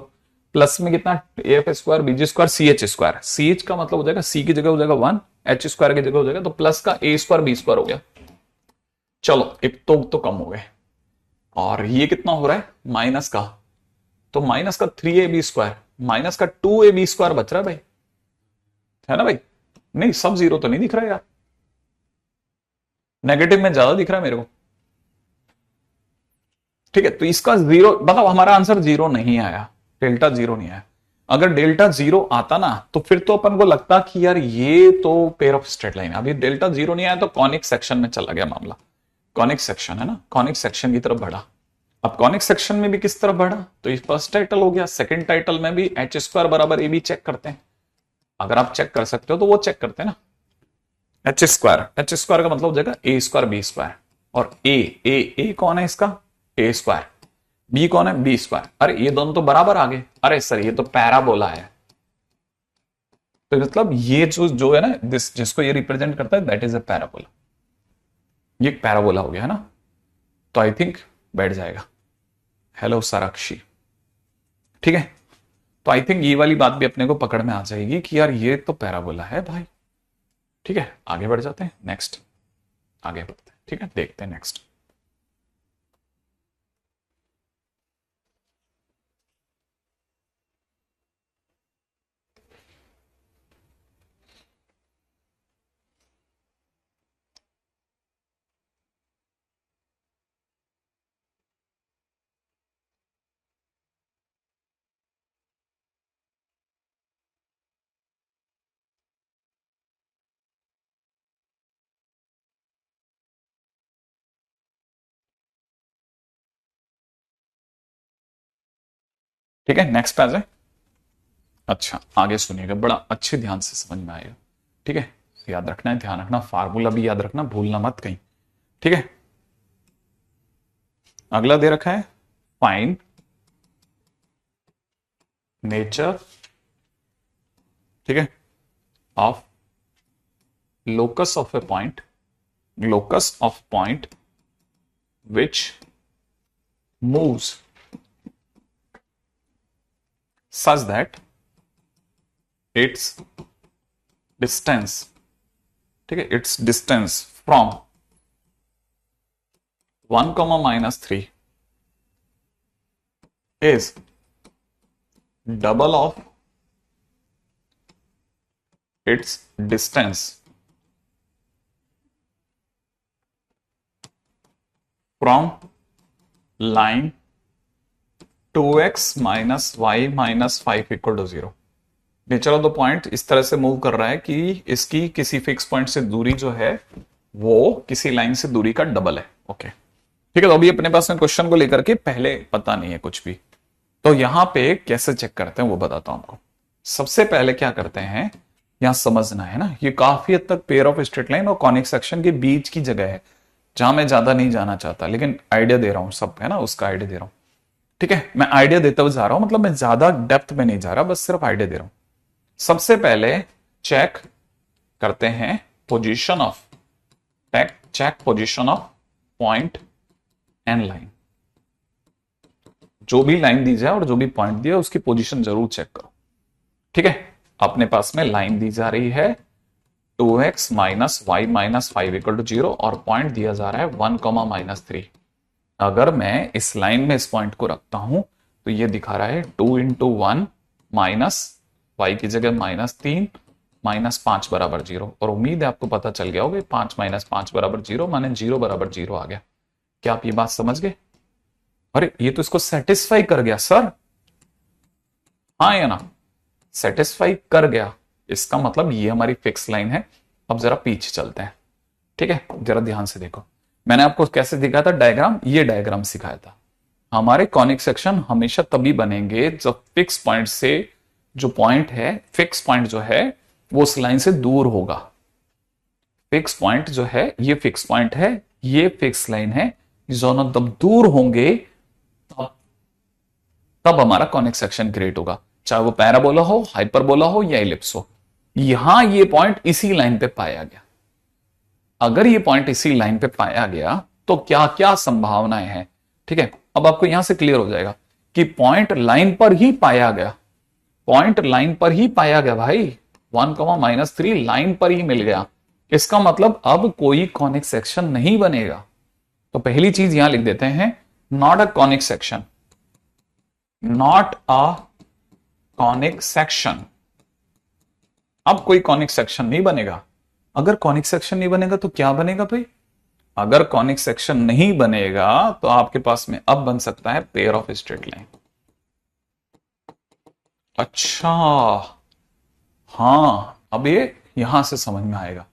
प्लस में कितना? A F square b g square c h square, c h का मतलब हो जाएगा सी की जगह हो जाएगा 1, एच स्क्वायर की जगह हो जाएगा, तो प्लस का ए स्क्वायर बी स्क्वायर हो गया। चलो एक तो कम हो गए, और ये कितना हो रहा है? माइनस का, तो माइनस का 3ab स्क्वायर, माइनस का 2ab स्क्वायर बच रहा है भाई, है ना भाई? नहीं सब जीरो तो नहीं दिख रहा है यार, नेगेटिव में ज्यादा दिख रहा है मेरे को, ठीक है, तो इसका जीरो मतलब हमारा आंसर जीरो नहीं आया, डेल्टा जीरो नहीं आया। अगर डेल्टा जीरो आता ना तो फिर तो अपन को लगता कि यार ये तो पेयर ऑफ स्ट्रेट लाइन है। अभी डेल्टा जीरो नहीं आया तो कॉनिक सेक्शन में चला गया मामला, कॉनिक सेक्शन है ना, कॉनिक सेक्शन की तरफ बढ़ा। अब कॉनिक सेक्शन में भी किस तरफ बढ़ा? तो ये फर्स्ट टाइटल हो गया, सेकंड टाइटल में भी एच स्क्वायर बराबर ए बी चेक करते हैं। अगर आप चेक कर सकते हो तो वो चेक करते हैं ना, एच स्क्वायर का मतलब हो जाएगा ए स्क्वायर बी स्क्वायर, और ए कौन है इसका? ए स्क्वायर, बी कौन है? B square. अरे ये दोनों तो बराबर आ गए, अरे सर ये तो पैराबोला है, तो मतलब ये जो है ना जिसको ये रिप्रेजेंट करता है दैट इज अ पैराबोला, ये पैराबोला हो गया है ना, तो आई थिंक बैठ जाएगा। हेलो साराक्षी, ठीक है, तो आई थिंक ये वाली बात भी अपने को पकड़ में आ जाएगी कि यार ये तो पैराबोला है भाई, ठीक है, आगे बढ़ जाते हैं, नेक्स्ट आगे बढ़ते हैं, ठीक है, देखते हैं नेक्स्ट। ठीक है, नेक्स्ट पे आ जाए। अच्छा आगे सुनिएगा, बड़ा अच्छे ध्यान से समझ में आएगा, ठीक है, याद रखना है, ध्यान रखना, फार्मूला भी याद रखना, भूलना मत कहीं, ठीक है। अगला दे रखा है फाइंड नेचर, ठीक है, of locus of a point, locus of point which moves such that its distance, ठीक है, its distance from 1, -3 is double of its distance from line 2x minus y minus 5 equal to 0। Nature of the point इस तरह से move कर रहा है कि इसकी किसी फिक्स पॉइंट से दूरी जो है वो किसी लाइन से दूरी का डबल है। ओके ठीक है, तो अभी अपने पास में क्वेश्चन को लेकर के पहले पता नहीं है कुछ भी, तो यहां पे कैसे चेक करते हैं वो बताता हूं आपको। सबसे पहले क्या करते हैं, यहां समझना है ना, ये काफी हद तक पेयर ऑफ स्ट्रेट लाइन और कॉनिक सेक्शन के बीच की जगह है, जहां मैं ज्यादा नहीं जाना चाहता, लेकिन आइडिया दे रहा हूं सब, है ना, उसका आइडिया दे रहा हूं। ठीक है, मैं आइडिया देते हुए जा रहा हूं, मतलब मैं ज्यादा डेप्थ में नहीं जा रहा, बस सिर्फ आइडिया दे रहा हूं। सबसे पहले चेक करते हैं position of, check position of point and line. जो भी लाइन दी जाए और जो भी पॉइंट दिया उसकी पोजीशन जरूर चेक करो। ठीक है, अपने पास में लाइन दी जा रही है 2x minus y minus 5 equal to 0 और पॉइंट दिया जा रहा है 1, -3। अगर मैं इस लाइन में इस पॉइंट को रखता हूं तो ये दिखा रहा है 2 इंटू 1 माइनस वाई की जगह -3 -5 बराबर 0। और उम्मीद है आपको पता चल गया होगा 5 - 5 बराबर 0 माने 0 बराबर 0 आ गया। क्या आप ये बात समझ गए? अरे ये तो इसको सेटिस्फाई कर गया सर। हाँ या ना? सेटिस्फाई कर गया, इसका मतलब ये हमारी फिक्स लाइन है। अब जरा पीछे चलते हैं, ठीक है? जरा ध्यान से देखो, मैंने आपको कैसे दिखाया था डायग्राम, ये डायग्राम सिखाया था। हमारे कॉनिक सेक्शन हमेशा तभी बनेंगे जब फिक्स पॉइंट से जो पॉइंट है, फिक्स पॉइंट जो है वो उस लाइन से दूर होगा। फिक्स पॉइंट जो है ये फिक्स पॉइंट है, ये फिक्स लाइन है, दोनों जब दूर होंगे तब हमारा कॉनिक सेक्शन क्रिएट होगा, चाहे वो पैराबोला हो, हाइपरबोला हो या इलिप्स हो। यहां ये पॉइंट इसी लाइन पे पाया गया। अगर ये पॉइंट इसी लाइन पे पाया गया तो क्या क्या संभावनाएं हैं, ठीक है? अब आपको यहां से क्लियर हो जाएगा कि पॉइंट लाइन पर ही पाया गया, पॉइंट लाइन पर ही पाया गया भाई। 1, -3 लाइन पर ही मिल गया, इसका मतलब अब कोई कॉनिक सेक्शन नहीं बनेगा। तो पहली चीज यहां लिख देते हैं, not a conic section, not a conic section. अब कोई कॉनिक सेक्शन नहीं बनेगा। अगर कॉनिक सेक्शन नहीं बनेगा तो क्या बनेगा भाई? अगर कॉनिक सेक्शन नहीं बनेगा तो आपके पास में अब बन सकता है पेयर ऑफ स्ट्रेट लाइन। अच्छा, हाँ, अब ये यहां से समझ में आएगा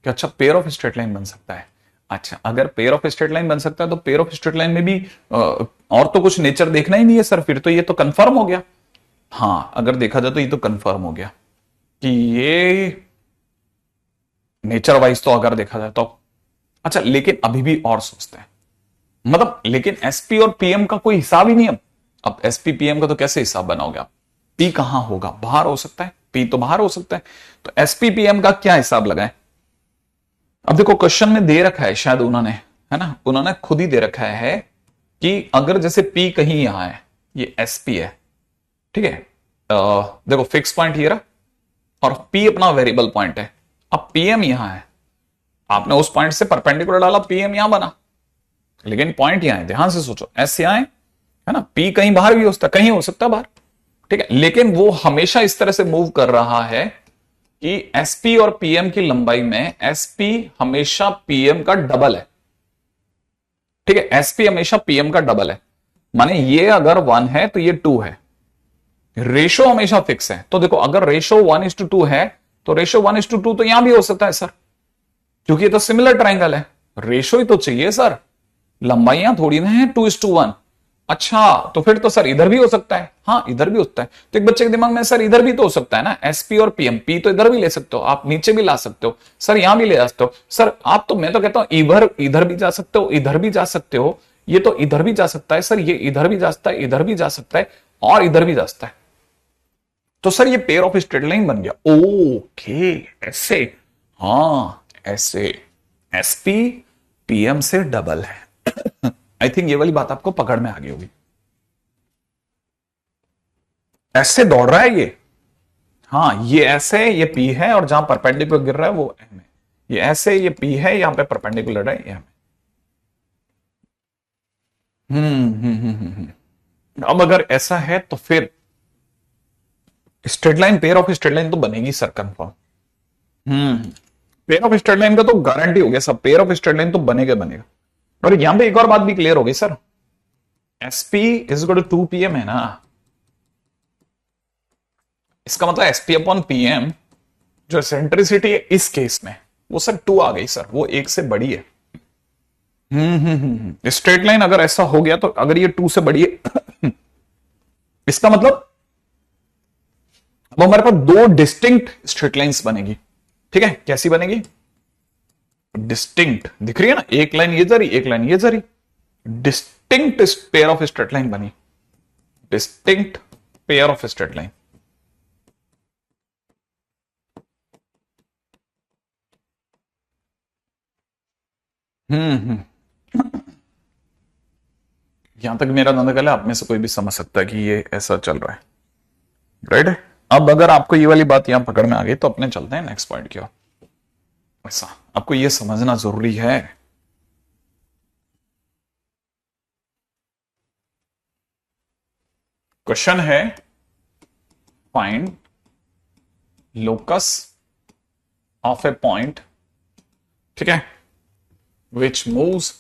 कि अच्छा पेयर ऑफ स्ट्रेट लाइन बन सकता है। अच्छा, अगर पेयर ऑफ स्ट्रेट लाइन बन सकता है तो पेयर ऑफ स्ट्रेट लाइन में भी और तो कुछ नेचर देखना ही नहीं है सर, फिर तो ये तो कंफर्म हो गया। हाँ, अगर देखा जाए तो ये तो कंफर्म हो गया कि ये नेचर वाइज तो अगर देखा जाए तो। अच्छा, लेकिन अभी भी और सोचते हैं, मतलब लेकिन एसपी और पीएम का कोई हिसाब ही नहीं। अब एसपी पीएम का तो कैसे हिसाब बनाओगे आप? पी कहां होगा? बाहर हो सकता है, पी तो बाहर हो सकता है, तो एसपी पीएम का क्या हिसाब लगाए? अब देखो क्वेश्चन में दे रखा है, शायद उन्होंने, है ना, उन्होंने खुद ही दे रखा है कि अगर जैसे पी कहीं यहां है, ये एसपी है, ठीक है? देखो फिक्स पॉइंट ये रहा और पी अपना वेरिएबल पॉइंट है। अब पीएम यहां है, आपने उस पॉइंट से परपेंडिकुलर डाला, पीएम यहां बना, लेकिन पॉइंट यहां है। ध्यान से सोचो, एस यहां है ना, पी कहीं बाहर भी हो सकता है, कहीं हो सकता है बाहर, ठीक है? लेकिन वो हमेशा इस तरह से मूव कर रहा है कि एसपी और पीएम की लंबाई में एसपी हमेशा पीएम का डबल है, ठीक है? एसपी हमेशा पीएम का डबल है, माने ये अगर 1 है तो ये 2 है। रेशो हमेशा फिक्स है, तो देखो अगर रेशो 1:2 है तो रेशो 1:2 तो यहां भी हो सकता है सर, क्योंकि ये तो सिमिलर ट्राइंगल है। रेशो ही तो चाहिए सर, लंबाइयां थोड़ी ना है 2:1। अच्छा, तो फिर तो सर इधर भी हो सकता है। हाँ, इधर भी होता है। तो एक बच्चे के दिमाग में सर इधर भी तो हो सकता है ना, एसपी और पीएम, पी तो इधर भी ले सकते हो आप, नीचे भी ला सकते हो सर, यहां भी ले जा सकते हो सर आप। तो मैं तो कहता हूं इधर भी जा सकते हो, इधर भी जा सकते हो, ये तो इधर भी जा सकता है सर, ये इधर भी जा सकता है, इधर भी जा सकता है और इधर भी जा सकता है। तो सर ये पेयर ऑफ स्ट्रेट लाइन बन गया। ओके, ऐसे, हाँ ऐसे, एसपी पीएम से डबल है। आई थिंक ये वाली बात आपको पकड़ में आ गई होगी। ऐसे दौड़ रहा है ये, हाँ ये ऐसे, ये पी है और जहां परपेंडिकुलर गिर रहा है वो एम है। ये ऐसे, ये पी है, यहां पे परपेंडिकुलर है एम। अब अगर ऐसा है तो फिर straight line, pair of straight line तो बनेगी sir confirm. Pair of straight line का तो गारंटी हो गया सब, पेयर ऑफ स्ट्रेट लाइन तो बनेगा बनेगा। और यहां पे एक और बात भी क्लियर हो गई sir, SP is equal to 2pm है ना, इसका मतलब एसपी अपॉन पीएम जो सेंट्रिसिटी है इस केस में वो सर 2 आ गई सर, वो 1 से बड़ी है। स्ट्रेट लाइन अगर ऐसा हो गया तो अगर ये 2 से बड़ी है इसका मतलब अब हमारे पास 2 डिस्टिंक्ट स्ट्रेट लाइंस बनेगी, ठीक है? कैसी बनेगी? डिस्टिंक्ट, दिख रही है ना, एक लाइन ये जरी, एक लाइन ये जरी, distinct pair of straight line बनी, distinct pair of straight line. यहां तक मेरा नंदगल है, आप में से कोई भी समझ सकता है कि ये ऐसा चल रहा है, राइट है? अब अगर आपको ये वाली बात यहां पकड़ में आ गई तो अपने चलते हैं नेक्स्ट पॉइंट की ओर। ऐसा आपको यह समझना जरूरी है। क्वेश्चन है find locus of A point, ठीक है, विच moves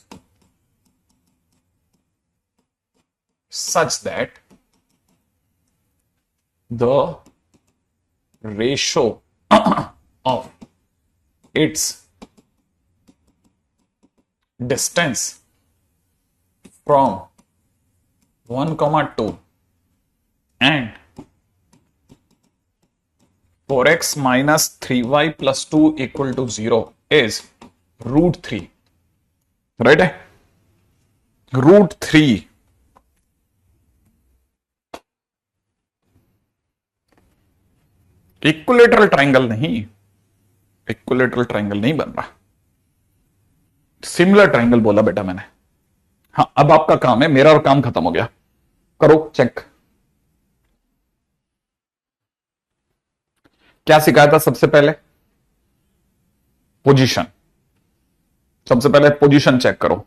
such that the ratio of its distance from 1, 2 and 4x minus 3y plus 2 equal to 0 is √3, right है? √3 इक्विलेटरल ट्राइंगल नहीं, इक्विलेटरल ट्राइंगल नहीं बन रहा, सिमिलर ट्राइंगल बोला बेटा मैंने। हाँ, अब आपका काम है, मेरा और काम खत्म हो गया। करो चेक। क्या सिखाया था सबसे पहले? पोजीशन। सबसे पहले पोजीशन चेक करो।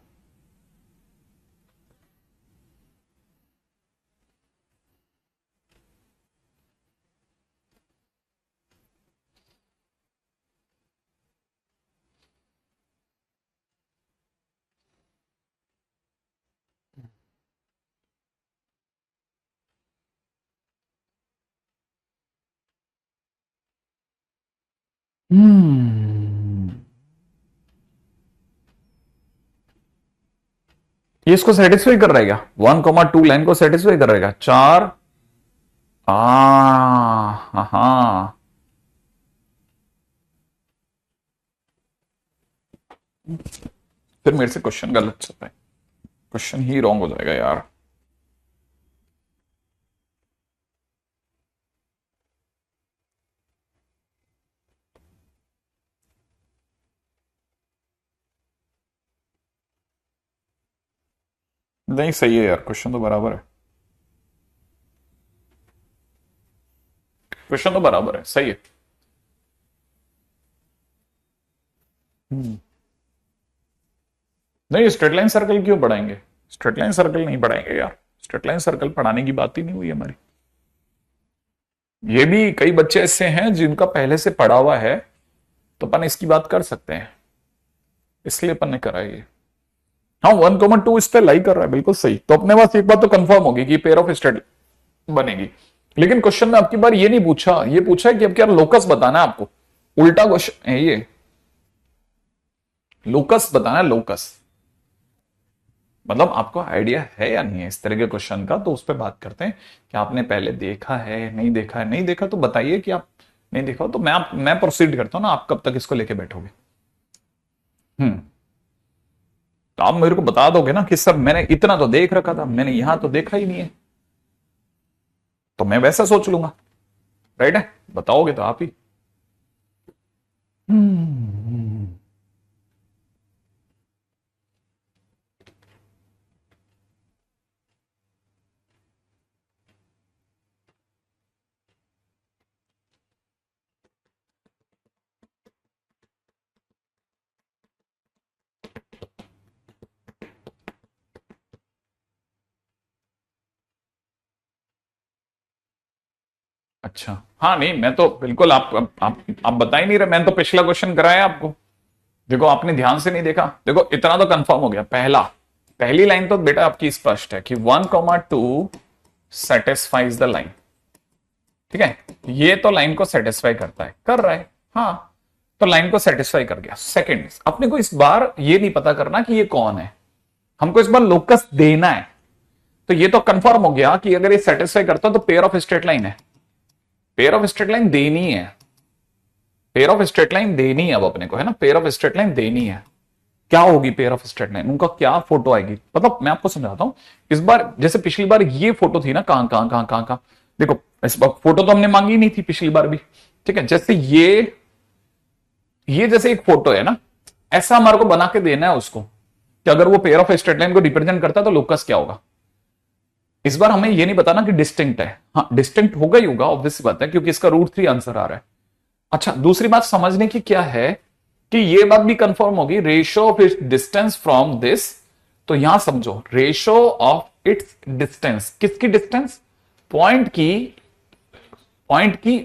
ये इसको सेटिस्फाई कर रहेगा, 1, 2 लाइन को सेटिस्फाई कर रहेगा। 4 हाँ, फिर मेरे से क्वेश्चन गलत चल रहा है, क्वेश्चन ही रॉन्ग हो जाएगा यार। नहीं सही है यार, क्वेश्चन तो बराबर है, क्वेश्चन तो बराबर है, सही है। नहीं, स्ट्रेट लाइन सर्कल क्यों पढ़ाएंगे? स्ट्रेट लाइन सर्कल नहीं पढ़ाएंगे यार, स्ट्रेट लाइन सर्कल पढ़ाने की बात ही नहीं हुई हमारी। ये भी कई बच्चे ऐसे हैं जिनका पहले से पढ़ा हुआ है, तो अपन इसकी बात कर सकते हैं, इसलिए अपन ने करा ये। हाँ, 1, 2 इस पे लाई कर रहा है, बिल्कुल सही। तो अपने पास एक बात तो कंफर्म होगी कि पेयर ऑफ स्ट्रेट बनेगी। लेकिन क्वेश्चन में आपकी बार ये नहीं पूछा, ये पूछा है कि अब क्या लोकस बताना है आपको। उल्टा क्वेश्चन है ये, लोकस बताना है, लोकस। मतलब आपको आइडिया है या नहीं है इस तरह के क्वेश्चन का, तो उस पर बात करते हैं कि आपने पहले देखा है, नहीं देखा है। नहीं देखा तो बताइए कि आप नहीं देखा हो, तो मैं प्रोसीड करता हूं ना, आप कब तक इसको लेके बैठोगे। तो आप मेरे को बता दोगे ना कि सर मैंने इतना तो देख रखा था, मैंने यहां तो देखा ही नहीं है, तो मैं वैसा सोच लूंगा, राइट है? बताओगे तो आप ही। अच्छा, हाँ, नहीं मैं तो बिल्कुल आप बता ही नहीं रहे। मैंने तो पिछला क्वेश्चन कराया आपको, देखो आपने ध्यान से नहीं देखा। देखो इतना तो कंफर्म हो गया, पहली लाइन तो बेटा आपकी स्पष्ट है कि 1, 2 सेटिस्फाइज द लाइन, ठीक है? ये तो लाइन को सेटिस्फाई करता है, कर रहा है, हाँ, तो लाइन को सेटिस्फाई कर गया। सेकंड, अपने को इस बार ये नहीं पता करना कि ये कौन है, हमको इस बार लोकस देना है। तो ये तो कंफर्म हो गया कि अगर ये सेटिस्फाई करता है तो पेयर ऑफ स्ट्रेट लाइन है, पेयर ऑफ स्ट्रेट लाइन देनी है, पेयर ऑफ स्ट्रेट लाइन देनी है अब अपने को, है ना? पेयर ऑफ स्ट्रेट लाइन देनी है। क्या होगी पेयर ऑफ स्ट्रेट लाइन, उनका क्या फोटो आएगी? मतलब मैं आपको समझाता हूं। इस बार जैसे पिछली बार ये फोटो थी ना, कहां कहां कहां कहां कहां, देखो इस बार फोटो तो हमने मांगी नहीं थी पिछली बार भी, ठीक है? जैसे ये जैसे एक फोटो है ना, ऐसा हमारे को बना के देना है उसको कि अगर वो पेयर ऑफ स्ट्रेट लाइन को रिप्रेजेंट करता है तो लोकस क्या होगा। इस बार हमें ये नहीं बताना कि डिस्टिंक्ट है, हाँ डिस्टिंक्ट होगा ही होगा, ऑब्वियस बात है, क्योंकि इसका √3 आंसर आ रहा है। अच्छा, दूसरी बात समझने की क्या है कि ये बात भी कंफर्म होगी, ratio of its distance from this. तो यहां समझो, रेशियो ऑफ इट्स डिस्टेंस, किसकी डिस्टेंस? पॉइंट की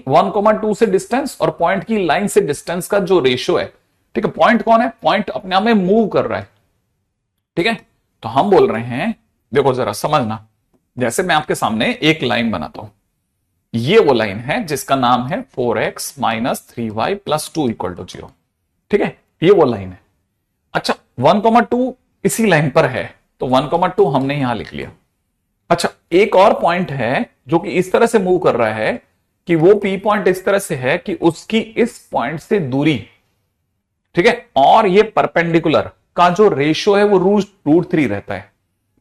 1,2 से डिस्टेंस और पॉइंट की लाइन से डिस्टेंस का जो रेशियो है। ठीक है, पॉइंट कौन है? पॉइंट अपने आप में मूव कर रहा है। ठीक है, तो हम बोल रहे हैं, देखो जरा समझना, जैसे मैं आपके सामने एक लाइन बनाता हूं, ये वो लाइन है जिसका नाम है 4x minus 3y plus 2 equal to 0। ठीक है, ये वो लाइन है। अच्छा, 1,2 इसी लाइन पर है, तो 1,2 हमने यहां लिख लिया। अच्छा, एक और पॉइंट है जो कि इस तरह से मूव कर रहा है कि वो पी पॉइंट इस तरह से है कि उसकी इस पॉइंट से दूरी, ठीक है, और ये परपेंडिकुलर का जो रेशियो है वो √3 रहता है।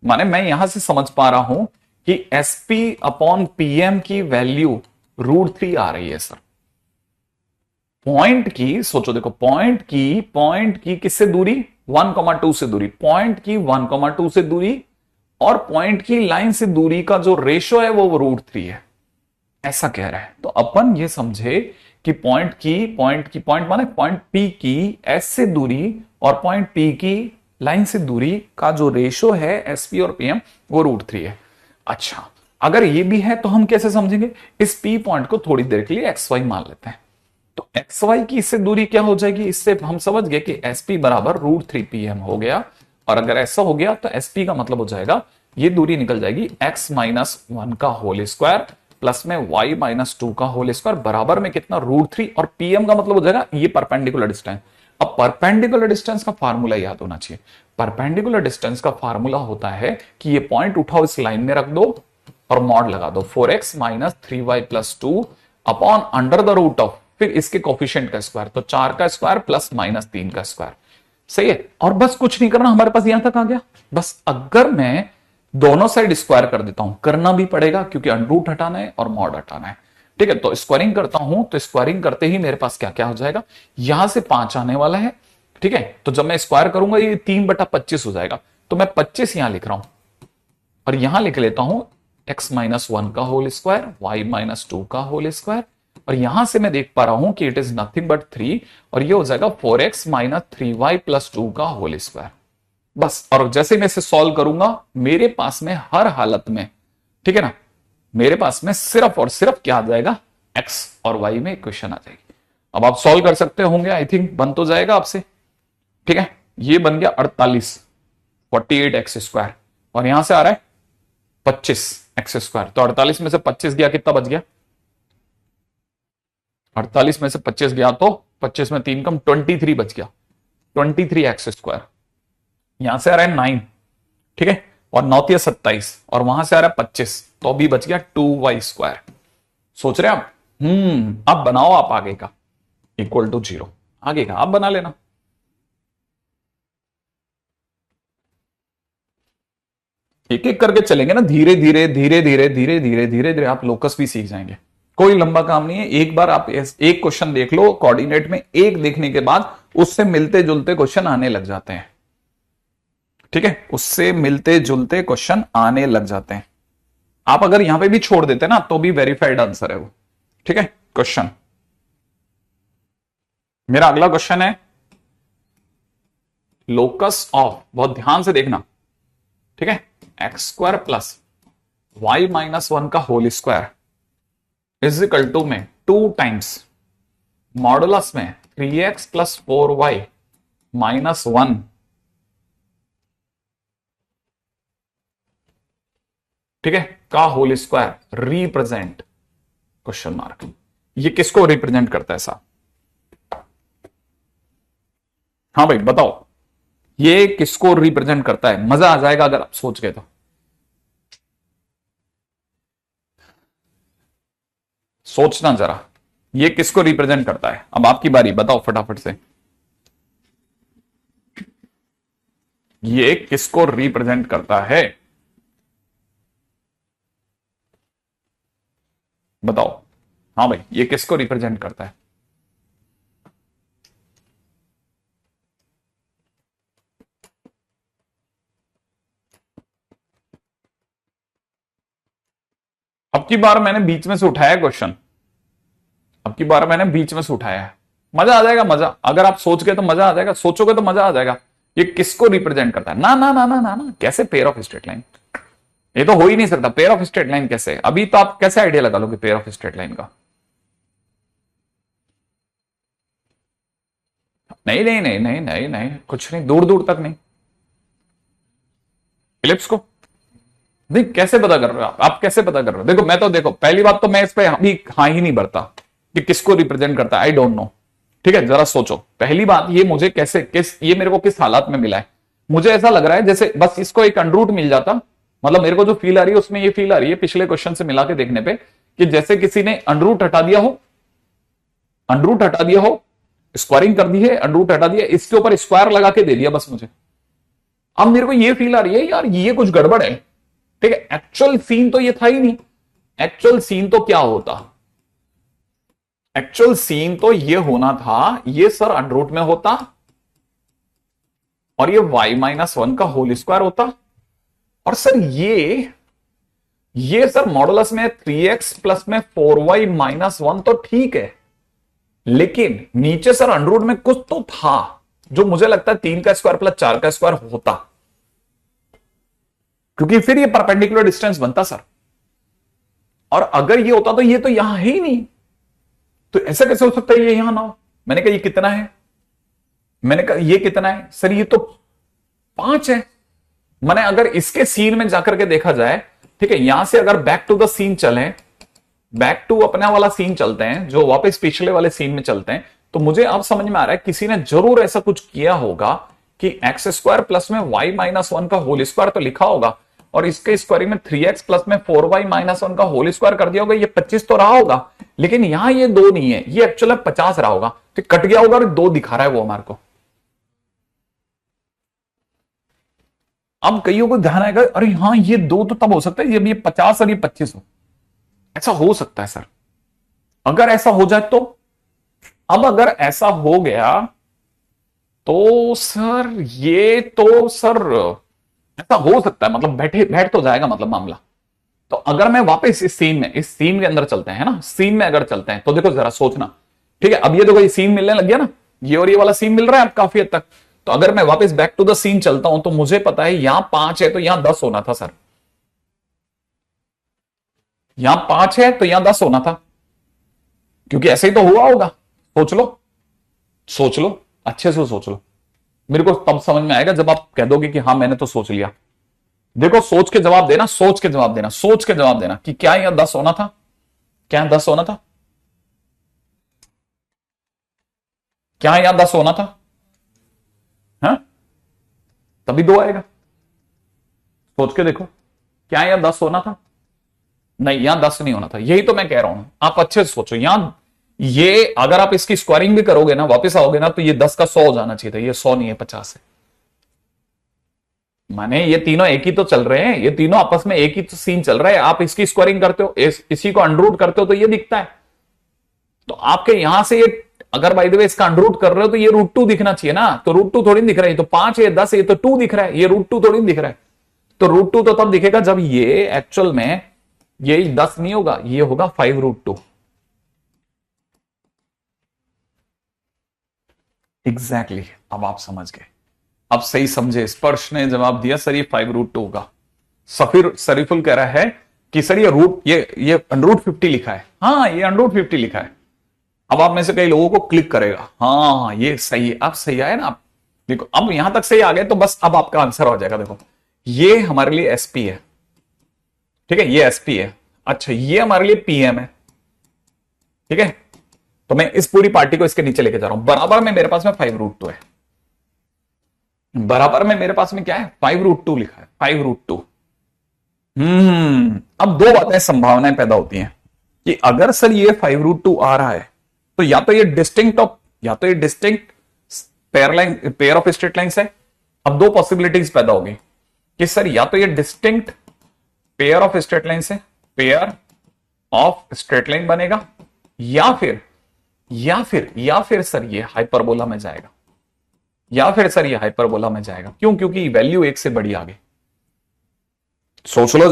माने मैं यहां से समझ पा रहा हूं कि एसपी अपॉन पीएम की वैल्यू √3 आ रही है सर। पॉइंट की सोचो, देखो पॉइंट की किससे दूरी? 1,2 से दूरी, पॉइंट की 1,2 से दूरी और पॉइंट की लाइन से दूरी का जो रेशियो है वो √3 है, ऐसा कह रहा है। तो अपन ये समझे कि पॉइंट माने पॉइंट पी की एस से दूरी और पॉइंट पी की लाइन से दूरी का जो रेशियो है एसपी और पीएम वो √3 है। अच्छा, अगर ये भी है तो हम कैसे समझेंगे? इस पी पॉइंट को थोड़ी देर के लिए एक्स वाई मान लेते हैं। तो एक्स वाई की इससे दूरी क्या हो जाएगी? इससे हम समझ गए कि एसपी बराबर √3 पीएम हो गया। और अगर ऐसा हो गया तो एसपी का मतलब हो जाएगा, ये दूरी निकल जाएगी x-1 का होल स्क्वायर प्लस में y-2 का होल स्क्वायर बराबर में कितना? √3। और पीएम का मतलब हो जाएगा ये परपेंडिकुलर डिस्टेंस। अब परपेंडिकुलर डिस्टेंस का फार्मूला याद होना चाहिए। परपेंडिकुलर डिस्टेंस का फार्मूला होता है कि ये पॉइंट उठाओ, इस लाइन में रख दो और मॉड लगा दो, 4x minus 3y plus 2 upon under the root of, फिर इसके कोफिशिएंट का स्क्वायर, तो 4 का स्क्वायर प्लस माइनस 3 का स्क्वायर। सही है, और बस कुछ नहीं करना, हमारे पास यहां तक आ गया। बस अगर मैं दोनों साइड स्क्वायर कर देता हूं, करना भी पड़ेगा क्योंकि अंडरूट हटाना है और मॉड हटाना है। ठीक है, तो स्क्वायरिंग करता हूं, तो स्क्वायरिंग करते ही मेरे पास क्या क्या हो जाएगा? यहां से 5 आने वाला है। ठीक है, तो जब मैं स्क्वायर करूंगा ये 3/25 हो जाएगा, तो मैं 25 यहां लिख रहा हूं और यहां लिख लेता हूं x-1 का होल स्क्वायर, y-2 का होल स्क्वायर, और यहां से मैं देख पा रहा हूं कि इट इज नथिंग बट 3, और ये हो जाएगा 4x माइनस 3y प्लस 2 का होल स्क्वायर। बस, और जैसे मैं इसे सॉल्व करूंगा, मेरे पास में हर हालत में, ठीक है ना, मेरे पास में सिर्फ और सिर्फ क्या आ जाएगा? x और y में इक्वेशन आ जाएगी। अब आप सॉल्व कर सकते होंगे, आई थिंक बन तो जाएगा आपसे। ठीक है, ये बन गया 48 x², और यहां से आ रहा है 25 x²। तो 48 में से 25 गया, कितना बच गया? 48 में से 25 गया तो 25 में 3 कम, 23 बच गया, 23 x²। यहां से आ रहा है 9, ठीक है, और 9 × 27, और वहां से आ रहा है 25, तो अभी बच गया 2y²। सोच रहे हैं आप? अब बनाओ आप आगे का, इक्वल टू 0, आगे का आप बना लेना। एक एक करके चलेंगे ना, धीरे धीरे धीरे धीरे धीरे धीरे धीरे धीरे आप लोकस भी सीख जाएंगे। कोई लंबा काम नहीं है, एक बार आप एक क्वेश्चन देख लो कोऑर्डिनेट में, एक देखने के बाद उससे मिलते जुलते क्वेश्चन आने लग जाते हैं। ठीक है, उससे मिलते जुलते क्वेश्चन आने लग जाते हैं। आप अगर यहां पे भी छोड़ देते ना तो भी वेरीफाइड आंसर है वो। ठीक है, क्वेश्चन मेरा अगला क्वेश्चन है लोकस ऑफ, बहुत ध्यान से देखना, ठीक है, x² प्लस y-1 का whole square is equal to में 2 टाइम्स मॉडुलस में 3x प्लस 4y माइनस 1, ठीक है, का whole square represent question mark. ये किसको रिप्रेजेंट करता है साहब? हाँ भाई बताओ, ये किसको रिप्रेजेंट करता है? मजा आ जाएगा अगर आप सोच गए तो। सोचना जरा, ये किसको रिप्रेजेंट करता है? अब आपकी बारी, बताओ फटाफट से, ये किसको रिप्रेजेंट करता है? बताओ। हाँ भाई, ये किसको रिप्रेजेंट करता है? अब की बार मैंने बीच में से उठाया क्वेश्चन, अब की बार मैंने बीच में से उठाया है। मजा आ जाएगा, मजा। अगर आप सोच गए तो मजा आ जाएगा, सोचोगे तो मजा आ जाएगा। ये किसको रिप्रेजेंट करता है? ना ना ना ना ना ना, कैसे पेयर ऑफ स्ट्रेट लाइन? ये तो हो ही नहीं सकता। पेयर ऑफ स्ट्रेट लाइन कैसे? अभी तो आप कैसे आइडिया लगा लोगे पेयर ऑफ स्ट्रेट लाइन का? नहीं नहीं नहीं नहीं नहीं नहीं, कुछ नहीं, दूर दूर तक नहीं। इलिप्स को नहीं, कैसे पता कर रहे हो आप कैसे पता कर रहे हो? देखो मैं तो, देखो पहली बात तो मैं इस पे अभी हाँ ही नहीं भरता कि किसको रिप्रेजेंट करता है, आई डोंट नो। ठीक है, जरा सोचो। पहली बात, ये मुझे कैसे, ये मेरे को किस हालात में मिला है? मुझे ऐसा लग रहा है जैसे बस इसको एक अंडरूट मिल जाता, मतलब मेरे को जो फील आ रही है उसमें ये फील आ रही है पिछले क्वेश्चन से मिला के देखने पे, कि जैसे किसी ने अंडरूट हटा दिया हो, अंडरूट हटा दिया हो, स्क्वायरिंग कर दी है, अंडरूट हटा दिया, इसके ऊपर स्क्वायर लगा के दे दिया बस मुझे। अब मेरे को ये फील आ रही है यार ये कुछ गड़बड़ है। ठीक है, एक्चुअल सीन तो ये था ही नहीं। एक्चुअल सीन तो क्या होता? एक्चुअल सीन तो ये होना था, ये सर अंडरूट में होता और ये y-1 का होल स्क्वायर होता। और सर ये सर मॉडुलस में 3x प्लस में 4y-1 तो ठीक है, लेकिन नीचे सर अंडरूट में कुछ तो था जो मुझे लगता है 3 का स्क्वायर प्लस 4 का स्क्वायर होता, क्योंकि फिर ये परपेंडिकुलर डिस्टेंस बनता सर। और अगर ये होता तो ये तो यहां है ही नहीं, तो ऐसा कैसे हो सकता है ये यहां ना हो? मैंने कहा ये कितना है, मैंने कहा ये कितना है सर, ये तो 5 है। मैंने अगर इसके सीन में जाकर के देखा जाए, ठीक है, यहां से अगर बैक टू द सीन चले, बैक टू अपना वाला सीन चलते हैं, जो वापस पिछले वाले सीन में चलते हैं, तो मुझे अब समझ में आ रहा है किसी ने जरूर ऐसा कुछ किया होगा कि एक्स स्क्वायर प्लस में y-1 का होल स्क्वायर तो लिखा होगा, और इसके स्क्वायरिंग में 3x प्लस में 4y-1 का होल स्क्वायर कर दिया होगा। ये 25 तो रहा होगा, लेकिन यहां ये 2 नहीं है, ये एक्चुअल 50 रहा होगा, तो कट गया होगा और 2 दिखा रहा है वो हमारे को। अब कईयों को ध्यान आएगा, अरे हाँ ये 2 तो तब हो सकता है जब ये 50 और ये 25 हो। ऐसा हो सकता है सर। अगर ऐसा हो जाए तो, अब अगर ऐसा हो गया तो सर ये तो सर ऐसा हो सकता है, मतलब बैठ तो जाएगा मतलब मामला। तो अगर मैं वापस इस सीन के अंदर चलते हैं ना, सीन में अगर चलते हैं तो देखो जरा सोचना। ठीक है, अब ये देखो ये सीन मिलने लग गया ना, ये और ये वाला सीन मिल रहा है अब काफी हद तक। तो अगर मैं वापस बैक टू द सीन चलता हूं तो मुझे पता है यहां 5 है तो यहां 10 होना था सर, यहां 5 है तो यहां 10 होना था, क्योंकि ऐसे ही तो हुआ होगा। सोच लो, सोच लो, अच्छे से सोच लो। मेरे को तब समझ में आएगा जब आप कह दोगे कि हाँ मैंने तो सोच लिया। देखो सोच के जवाब देना, सोच के जवाब देना, सोच के जवाब देना कि क्या यहां 10 होना था, क्या 10 होना था, क्या यहां 10 होना था? हाँ, तभी 2 आएगा। सोच के देखो, क्या यहां 10 होना था? नहीं, यहां 10 नहीं होना था। यही तो मैं कह रहा हूं, आप अच्छे से सोचो। यहां ये अगर आप इसकी स्क्वायरिंग भी करोगे ना, वापस आओगे ना, तो ये 10 का 100 हो जाना चाहिए था। ये 100 नहीं है, 50 है। माने ये तीनों एक ही तो चल रहे हैं, ये तीनों आपस में एक ही तो सीन चल रहा है। आप इसकी स्क्वायरिंग करते हो, इसी को अंडररूट करते हो तो ये दिखता है। तो आपके यहां से ये, अगर बाय द वे इसका अंडररूट कर रहे हो तो ये √2 दिखना चाहिए ना, तो √2 थोड़ी दिख रहा है। तो 5 है, 10 है, तो 2 दिख रहा है, ये √2 थोड़ी दिख रहा है। तो √2 तो तब दिखेगा जब ये एक्चुअल में ये 10 नहीं होगा, ये होगा 5√2। एग्जैक्टली, अब आप समझ गए, अब सही समझे। स्पर्श ने जवाब दिया सर ये 5√2 होगा। सफीर शरीफुल कह रहा है कि सर ये √50 लिखा है। हाँ, ये √50 लिखा है। अब आप में से कई लोगों को क्लिक करेगा, हाँ ये सही है, अब सही आया ना। आप देखो, अब यहां तक सही आ गए तो बस अब आपका आंसर हो जाएगा। देखो ये हमारे लिए एसपी है, ठीक है, ये एसपी है। अच्छा, ये हमारे लिए पीएम है, ठीक है। तो मैं इस पूरी पार्टी को इसके नीचे लेके जा रहा हूं। बराबर में मेरे पास में 5√2 है, बराबर में मेरे पास में क्या है, 5√2 लिखा है, 5√2। अब 2 बातें संभावनाएं पैदा होती हैं कि अगर सर ये 5√2 आ रहा है तो या तो ये distinct pair of straight lines है। अब 2 पॉसिबिलिटीज पैदा होगी कि सर या तो ये distinct pair of straight lines है, पेयर ऑफ स्ट्रेट लाइन बनेगा, या फिर सर ये हाइपरबोला में जाएगा, या फिर सर ये हाइपरबोला में जाएगा। क्यों? क्योंकि वैल्यू 1 से बड़ी आ गई। सोच लो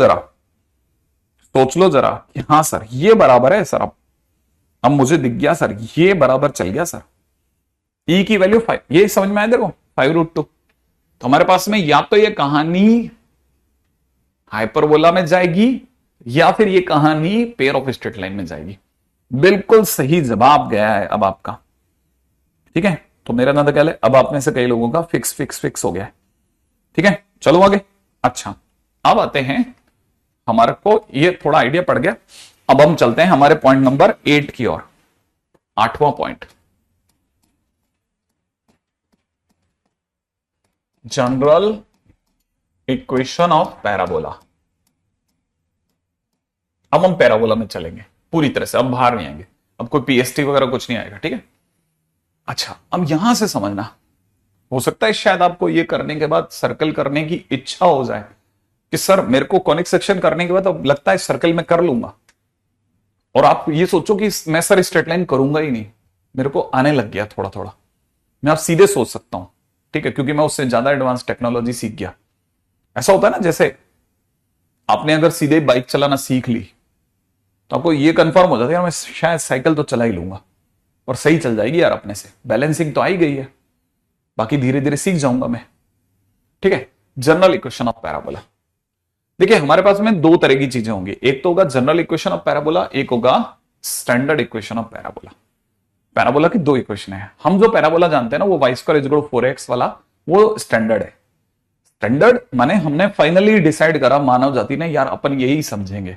जरा कि हाँ सर ये बराबर है सर। अब मुझे दिख गया सर, ये बराबर चल गया सर, ई की वैल्यू 5, ये समझ में आया तेरे को, 5√2। तो हमारे पास में या तो ये कहानी हाइपरबोला में जाएगी या फिर ये कहानी पेयर ऑफ स्ट्रेट लाइन में जाएगी। बिल्कुल सही जवाब गया है अब आपका। ठीक है, तो मेरा ना ख्याल है अब आप में से कई लोगों का फिक्स फिक्स फिक्स हो गया है। ठीक है, चलो आगे। अच्छा, अब आते हैं, हमारे को ये थोड़ा आइडिया पड़ गया। अब हम चलते हैं हमारे पॉइंट नंबर 8 की ओर, 8वां point, general equation of parabola. अब हम पैराबोला में चलेंगे पूरी तरह से, अब बाहर नहीं आएंगे, अब कोई पीएसटी वगैरह कुछ नहीं आएगा। ठीक है, अच्छा अब यहां से समझना, हो सकता है शायद आपको ये करने के बाद सर्कल करने की इच्छा हो जाए कि सर मेरे को कॉनिक सेक्शन करने के बाद अब लगता है सर्कल में कर लूंगा, और आप ये सोचो कि मैं सर स्ट्रेट लाइन करूंगा ही नहीं, मेरे को आने लग गया थोड़ा थोड़ा, मैं आप सीधे सोच सकता हूं। ठीक है, क्योंकि मैं उससे ज्यादा एडवांस टेक्नोलॉजी सीख गया। ऐसा होता है ना, जैसे आपने अगर सीधे बाइक चलाना सीख ली तो आपको ये कंफर्म हो जाता है यार मैं शायद साइकिल तो चला ही लूंगा और सही चल जाएगी यार अपने से, बैलेंसिंग तो आ ही गई है, बाकी धीरे धीरे सीख जाऊंगा मैं। ठीक है, जनरल इक्वेशन ऑफ पैराबोला। देखिए हमारे पास में दो तरह की चीजें होंगी, एक तो होगा जनरल इक्वेशन ऑफ पैराबोला, एक होगा standard equation of parabola. Parabola की दो इक्वेशन है। हम जो पैराबोला जानते हैं ना वो y² = 4x वाला, वो स्टैंडर्ड है। स्टैंडर्ड माने हमने फाइनली डिसाइड करा मानव जाति ने यार अपन यही समझेंगे।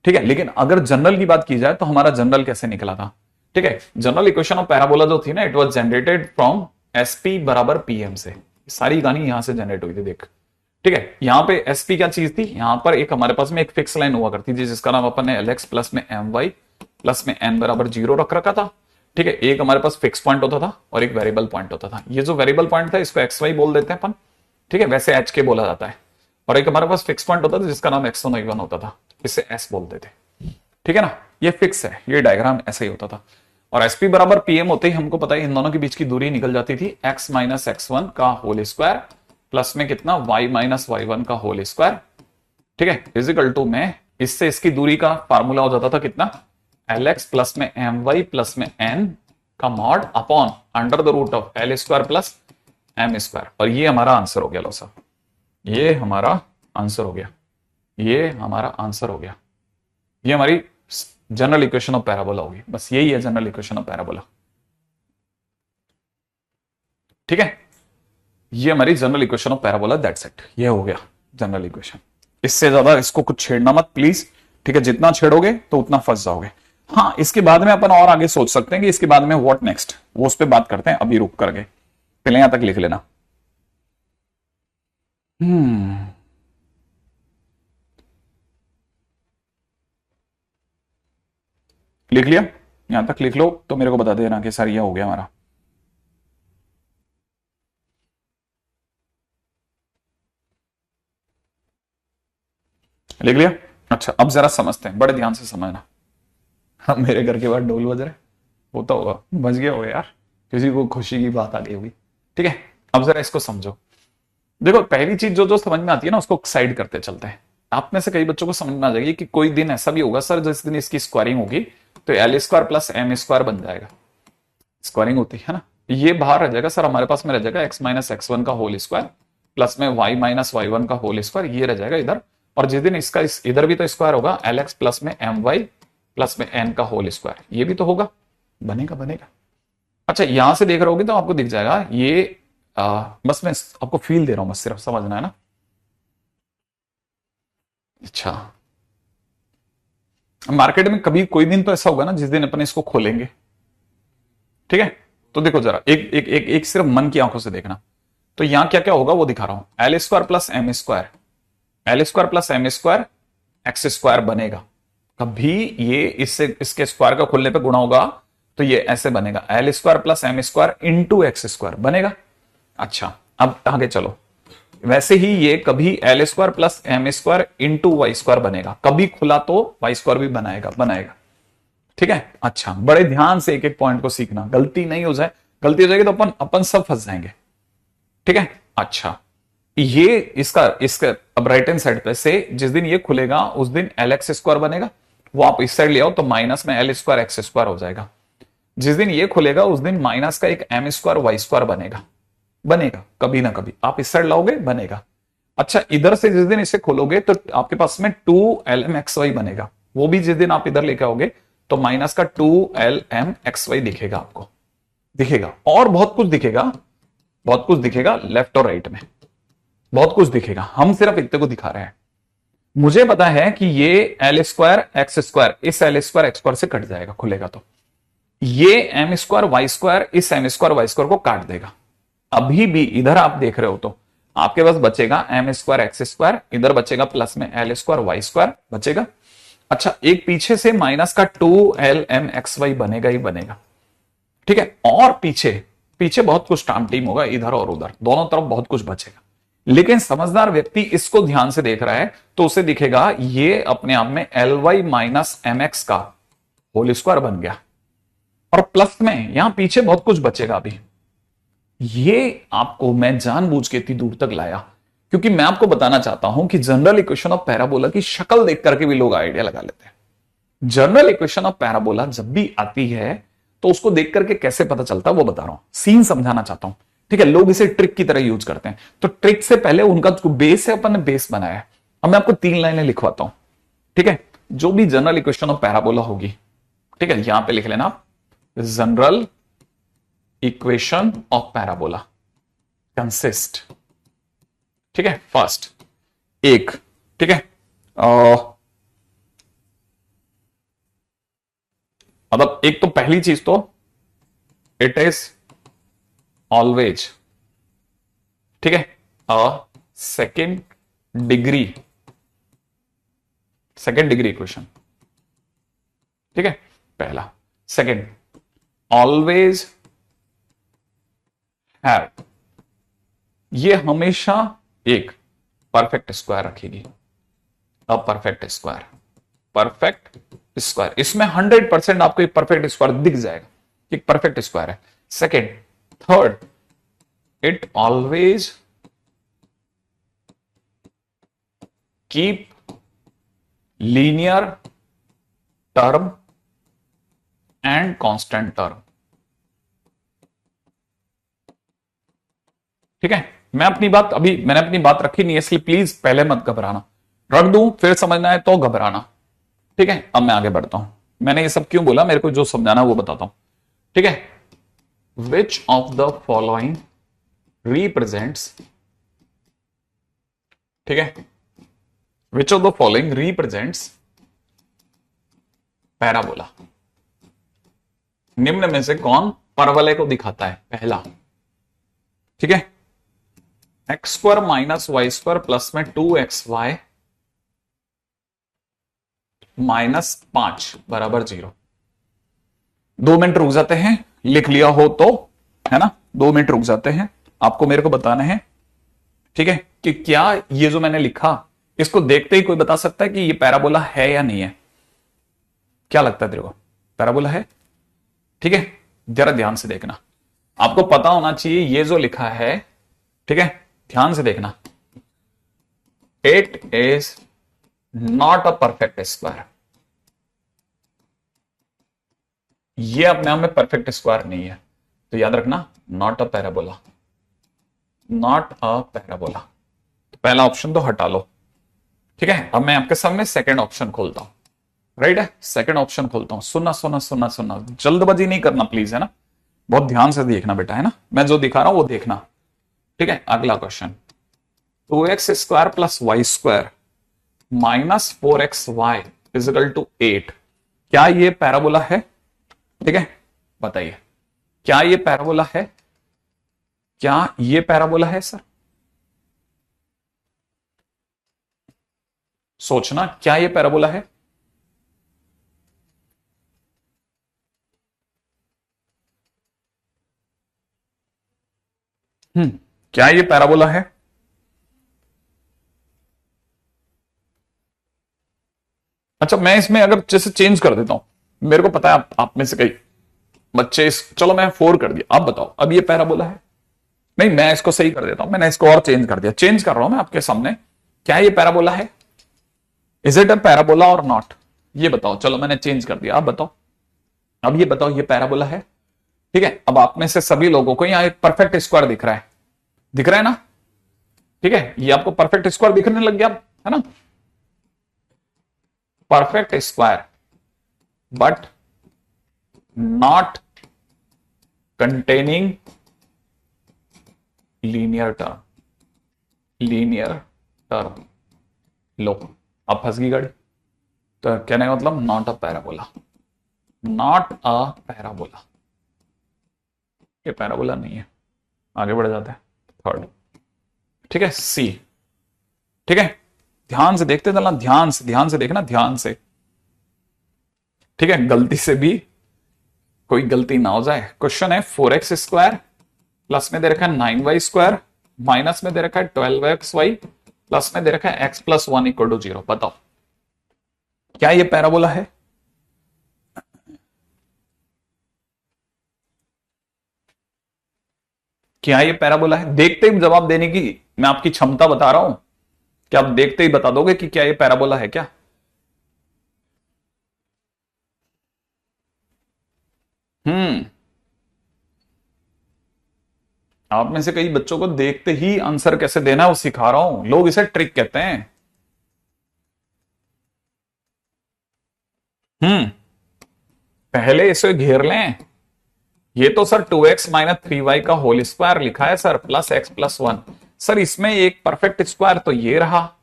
ठीक है, लेकिन अगर जनरल की बात की जाए तो हमारा जनरल कैसे निकला था? ठीक है, जनरल इक्वेशन ऑफ पैराबोला जो थी ना, it was generated from SP बराबर पीएम से। सारी गानी यहां से जनरेट हुई थी, देख। ठीक है, यहां पे एसपी क्या चीज थी, यहां पर एक हमारे पास में एक फिक्स लाइन हुआ करती थी जिसका नाम अपन ने एलएक्स प्लस में एम वाई प्लस में एन बराबर 0 रख रखा था। ठीक है, एक हमारे पास फिक्स पॉइंट होता था और एक वेरिएबल पॉइंट होता था। ये जो वेरिएबल पॉइंट था इसको एक्स वाई बोल देते हैं अपन। ठीक है, वैसे एच के बोला जाता है। और एक हमारे पास फिक्स पॉइंट होता था जिसका नाम x1 y1 होता था, इसे एस बोलते थे। ठीक है ना, ये फिक्स है, ये डायग्राम ऐसा ही होता था। और एसपी बराबर पीएम होते ही हमको पता है इन दोनों के बीच की दूरी निकल जाती थी x माइनस x1 का होल स्क्वायर प्लस में कितना y माइनस y1 का होल स्क्वायर। ठीक है, इजिकल टू में इससे इसकी दूरी का फार्मूला हो जाता था कितना, lx प्लस में my प्लस में n का mod upon under the root of l square plus m square. और ये हमारा आंसर हो गया। लो साहब, ये हमारा आंसर हो गया, ये हमारा आंसर हो गया। ये हमारी जनरल इक्वेशन ऑफ पैराबोला होगी। बस यही है जनरल इक्वेशन ऑफ पैराबोला। ठीक है, ये हमारी general equation of parabola, that's it. ये हो गया जनरल इक्वेशन। इससे ज्यादा इसको कुछ छेड़ना मत प्लीज। ठीक है, जितना छेड़ोगे तो उतना फंस जाओगे। हाँ, इसके बाद में अपन और आगे सोच सकते हैं कि इसके बाद में व्हाट नेक्स्ट, वो उस पर बात करते हैं। अभी रुक करके पहले यहां तक लिख लेना। लिख लिया? यहां तक लिख लो तो मेरे को बता देना कि सर ये हो गया हमारा। लिख लिया? अच्छा, अब जरा समझते हैं, बड़े ध्यान से समझना। हाँ, मेरे घर के बाद ढोल बज रहे, होता होगा, बज गया होगा यार, किसी को खुशी की बात आ गई होगी। ठीक है, अब जरा इसको समझो। देखो, पहली चीज जो जो समझ में आती है ना उसको साइड करते चलते हैं। आप में से कई बच्चों को समझ में आ जाएगी कि कोई दिन ऐसा भी होगा सर जिस दिन इसकी स्क्वायरिंग होगी तो l square plus m square बन जाएगा। स्क्वायरिंग होती है ना, ये बाहर रह जाएगा सर, हमारे पास में रह जाएगा एक्स माइनस x1 का होल स्क्वायर प्लस में y माइनस y1 का होल स्क्वायर, ये रह जाएगा इधर। और जिस दिन इसका इधर भी तो स्क्वायर होगा, lx प्लस में my प्लस में n का होल स्क्वायर, ये भी तो होगा, बनेगा बनेगा। अच्छा, यहां से देख रहे होगे तो आपको दिख जाएगा ये बस मैं आपको फील दे रहा हूं, बस सिर्फ समझना है ना। अच्छा, मार्केट में कभी कोई दिन तो ऐसा होगा ना जिस दिन अपन इसको खोलेंगे। ठीक है, तो देखो जरा एक एक एक, एक सिर्फ मन की आंखों से देखना। तो यहां क्या क्या होगा वो दिखा रहा हूं। L square plus m square, l square plus m square x square बनेगा। कभी ये इससे इसके स्क्वायर का खोलने पे गुणा होगा तो ये ऐसे बनेगा, l square plus m square into x square बनेगा। अच्छा, अब आगे चलो। वैसे ही ये कभी l square plus m square into y square बनेगा, कभी खुला तो वाई स्क्वायर भी बनाएगा। ठीक है, अच्छा, बड़े ध्यान से एक एक पॉइंट को सीखना, गलती नहीं हो जाए, गलती हो जाएगी तो अपन सब फंस जाएंगे। ठीक है, अच्छा, ये इसका अब राइट हैंड साइड पे से जिस दिन ये खुलेगा उस दिन एल एक्स स्क्वायर बनेगा, वो आप इस साइड ले आओ तो माइनस में एल स्क्वायर एक्स स्क्वायर हो जाएगा। जिस दिन ये खुलेगा उस दिन माइनस का एक एम स्क्वायर वाई स्क्वायर बनेगा, बनेगा कभी ना कभी, आप इस साइड लाओगे बनेगा। अच्छा, इधर से जिस दिन इसे खोलोगे तो आपके पास में 2lm(xy) बनेगा, वो भी जिस दिन आप इधर लेके आओगे तो माइनस का 2lm(xy) दिखेगा, आपको दिखेगा। और बहुत कुछ दिखेगा, बहुत कुछ दिखेगा लेफ्ट और राइट में, बहुत कुछ दिखेगा। हम सिर्फ इतने को दिखा रहे हैं। मुझे पता है कि ये एल स्क्वायर एक्स स्क्वायर इस एल स्क्वायर एक्स स्क्वायर से कट जाएगा, खुलेगा तो ये एम स्क्वायर वाई स्क्वायर इस एम स्क्वायर वाई स्क्वायर को काट देगा। अभी भी इधर आप देख रहे हो तो आपके पास बचेगा एम स्क्वायर एक्स स्क्वायर, इधर बचेगा प्लस में एल स्क्वायर वाई स्क्वायर बचेगा। अच्छा, एक पीछे से माइनस का 2lm(xy) बनेगा ही बनेगा, ठीक है। और पीछे पीछे बहुत कुछ टाइम टीम होगा, इधर और उधर दोनों तरफ बहुत कुछ बचेगा। लेकिन समझदार व्यक्ति इसको ध्यान से देख रहा है तो उसे दिखेगा ये अपने आप में ly माइनस mx का होल स्क्वायर बन गया, और प्लस में यहां पीछे बहुत कुछ बचेगा अभी। ये आपको मैं जानबूझ के इतनी दूर तक लाया क्योंकि मैं आपको बताना चाहता हूं कि जनरल इक्वेशन ऑफ पैराबोला की शक्ल देख करके भी लोग आइडिया लगा लेते हैं। जनरल इक्वेशन ऑफ पैराबोला जब भी आती है तो उसको देख करके कैसे पता चलता है वो बता रहा हूं, सीन समझाना चाहता हूं, ठीक है। लोग इसे ट्रिक की तरह यूज करते हैं, तो ट्रिक से पहले उनका जो बेस है अपन ने बेस बनाया है। अब मैं आपको 3 लाइनें लिखवाता हूं, ठीक है। जो भी जनरल इक्वेशन ऑफ पैराबोला होगी, ठीक है, यहां पे लिख लेना आप, general equation of parabola consist, ठीक है, फर्स्ट एक, ठीक है, मतलब एक तो पहली चीज तो इट इज ऑलवेज, ठीक है, सेकेंड डिग्री इक्वेशन, ठीक है, पहला। सेकेंड, ऑलवेज हैव, ये हमेशा एक परफेक्ट स्क्वायर रखेगी, a perfect square, perfect square, इसमें 100% आपको एक परफेक्ट स्क्वायर दिख जाएगा, एक परफेक्ट स्क्वायर है। Second, third, it always keep linear term and constant term, ठीक है। मैंने अपनी बात रखी नहीं है, इसलिए प्लीज पहले मत घबराना, रख दूं फिर समझना है तो घबराना, ठीक है। अब मैं आगे बढ़ता हूं, मैंने ये सब क्यों बोला, मेरे को जो समझाना है वो बताता हूं, ठीक है। Which of the following represents, ठीक है, which of the following represents parabola, निम्न में से कौन परवलय को दिखाता है, पहला, ठीक है, x square minus y square plus में 2xy माइनस 5 बराबर 0। 2 मिनट रुक जाते हैं, लिख लिया हो तो, है ना, 2 मिनट रुक जाते हैं, आपको मेरे को बताना है, ठीक है, कि क्या ये जो मैंने लिखा इसको देखते ही कोई बता सकता है कि ये पैराबोला है या नहीं है। क्या लगता है तेरे को, पैराबोला है, ठीक है। जरा ध्यान से देखना, आपको पता होना चाहिए ये जो लिखा है, ठीक है, ध्यान से देखना, it is not a perfect square, ये अपने आप में परफेक्ट स्क्वायर नहीं है, तो याद रखना, not a parabola, not a parabola. तो पहला ऑप्शन तो हटा लो, ठीक है। अब मैं आपके सामने सेकंड ऑप्शन खोलता हूं, राइट है, सेकंड ऑप्शन खोलता हूं। सुनना सुनना सुनना सुनना, जल्दबाजी नहीं करना प्लीज, है ना, बहुत ध्यान से देखना बेटा, है ना, मैं जो दिखा रहा हूं वो देखना, ठीक है। अगला question, 2x square plus y square minus 4xy is equal to 8, क्या ये पैराबोला है, ठीक है, बताइए क्या ये पैराबोला है, क्या ये पैराबोला है सर, सोचना, क्या ये पैराबोला है, क्या ये पैराबोला है, अच्छा मैं इसमें अगर जैसे चेंज कर देता हूं, मेरे को पता है आप में से कई बच्चे चलो मैं 4 कर दिया, आप बताओ अब ये पैराबोला है, नहीं मैं इसको सही कर देता हूं, मैंने इसको और चेंज कर दिया, चेंज कर रहा हूं मैं आपके सामने, क्या ये पैराबोला है, इज इट अ पैराबोला और नॉट, ये बताओ, चलो मैंने चेंज कर दिया, आप बताओ, अब ये बताओ, ये पैराबोला है, ठीक है। अब आप में से सभी लोगों को यहां एक परफेक्ट स्क्वायर दिख रहा है, दिख रहा है ना, ठीक है। ये आपको परफेक्ट स्क्वायर दिखने लग गया, है ना, perfect square, but not containing linear term, linear term. लो, अब फंस गई गाड़ी। तो कहने का मतलब not a parabola, not a parabola, ये पैराबोला नहीं है। आगे बढ़ जाते हैं थर्ड, ठीक है, सी, ठीक है। ध्यान से देखते चलना, ध्यान से देखना, ध्यान से, ठीक है, गलती से भी कोई गलती ना हो जाए। क्वेश्चन है 4x स्क्वायर प्लस में दे रखा है 9y स्क्वायर माइनस में दे रखा है 12xy प्लस में दे रखा है x प्लस 1 इक्वल टू 0। बताओ क्या ये पैराबोला है? क्या ये पैराबोला है? देखते ही जवाब देने की मैं आपकी क्षमता बता रहा हूं कि आप देखते ही बता दोगे कि क्या ये पैराबोला है क्या? आप में से कई बच्चों को देखते ही आंसर कैसे देना है वो सिखा रहा हूं, लोग इसे ट्रिक कहते हैं। पहले इसे घेर लें। ये तो सर 2x माइनस 3y का होल स्क्वायर लिखा है sir, plus x plus 1। Sir इसमें एक परफेक्ट स्क्वायर तो ये रहा,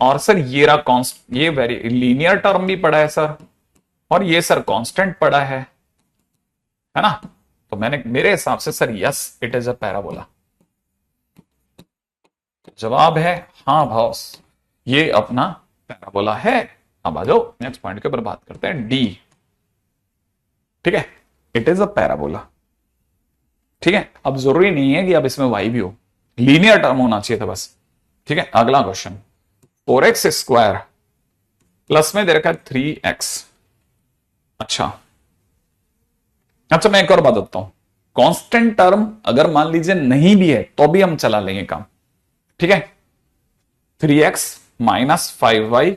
और सर ये रहा कॉन्स्ट, ये वेरी लीनियर टर्म भी पड़ा है सर, और ये सर कांस्टेंट पड़ा है ना। तो मैंने मेरे हिसाब से sir yes it is a parabola. जवाब है हाँ बॉस, ये अपना पैराबोला है। अब आ जाओ नेक्स्ट पॉइंट के ऊपर बात करते हैं, डी, ठीक है, इट इज अ पैराबोला, ठीक है। अब जरूरी नहीं है कि अब इसमें वाई भी हो, लीनियर टर्म होना चाहिए था बस, ठीक है। अगला क्वेश्चन 4x स्क्वायर प्लस में दे रखा है 3x। अच्छा, मैं एक और बात बताता हूं, कांस्टेंट टर्म अगर मान लीजिए नहीं भी है तो भी हम चला लेंगे काम, ठीक है। 3x minus 5y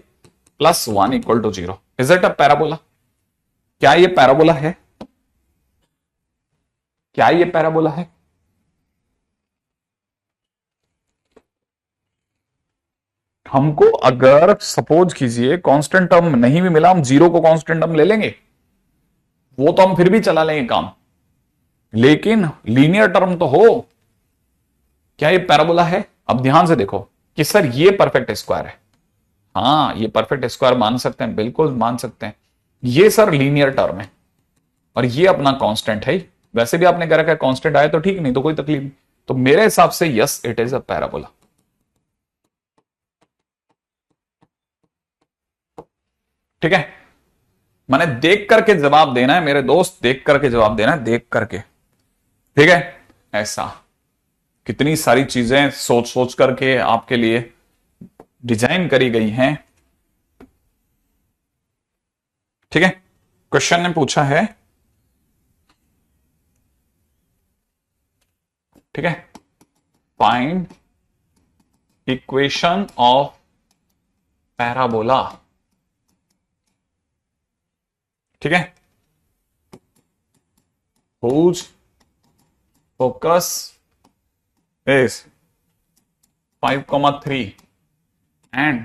plus 1 equal to 0, is it a parabola? क्या ये पैराबोला है? क्या ये पैराबोला है? हमको अगर सपोज कीजिए कांस्टेंट टर्म नहीं भी मिला, हम 0 को कांस्टेंट टर्म ले लेंगे, वो तो हम फिर भी चला लेंगे काम, लेकिन लीनियर टर्म तो हो। क्या ये पैराबोला है? अब ध्यान से देखो कि सर ये परफेक्ट स्क्वायर है, हाँ ये परफेक्ट स्क्वायर मान सकते हैं, बिल्कुल मान सकते हैं। ये सर लीनियर टर्म है और ये अपना कांस्टेंट है। वैसे भी आपने कह रखा है कांस्टेंट आए तो ठीक, नहीं तो कोई तकलीफ नहीं। तो मेरे हिसाब से yes it is a parabola, ठीक है। मैंने देख करके जवाब देना है मेरे दोस्त, देख करके जवाब देना है, देख करके, ठीक है। ऐसा कितनी सारी चीजें सोच सोच करके आपके लिए डिजाइन करी गई हैं, ठीक है। क्वेश्चन ने पूछा है, ठीक है, फाइंड इक्वेशन ऑफ पैराबोला, ठीक है, whose focus is 5,3 and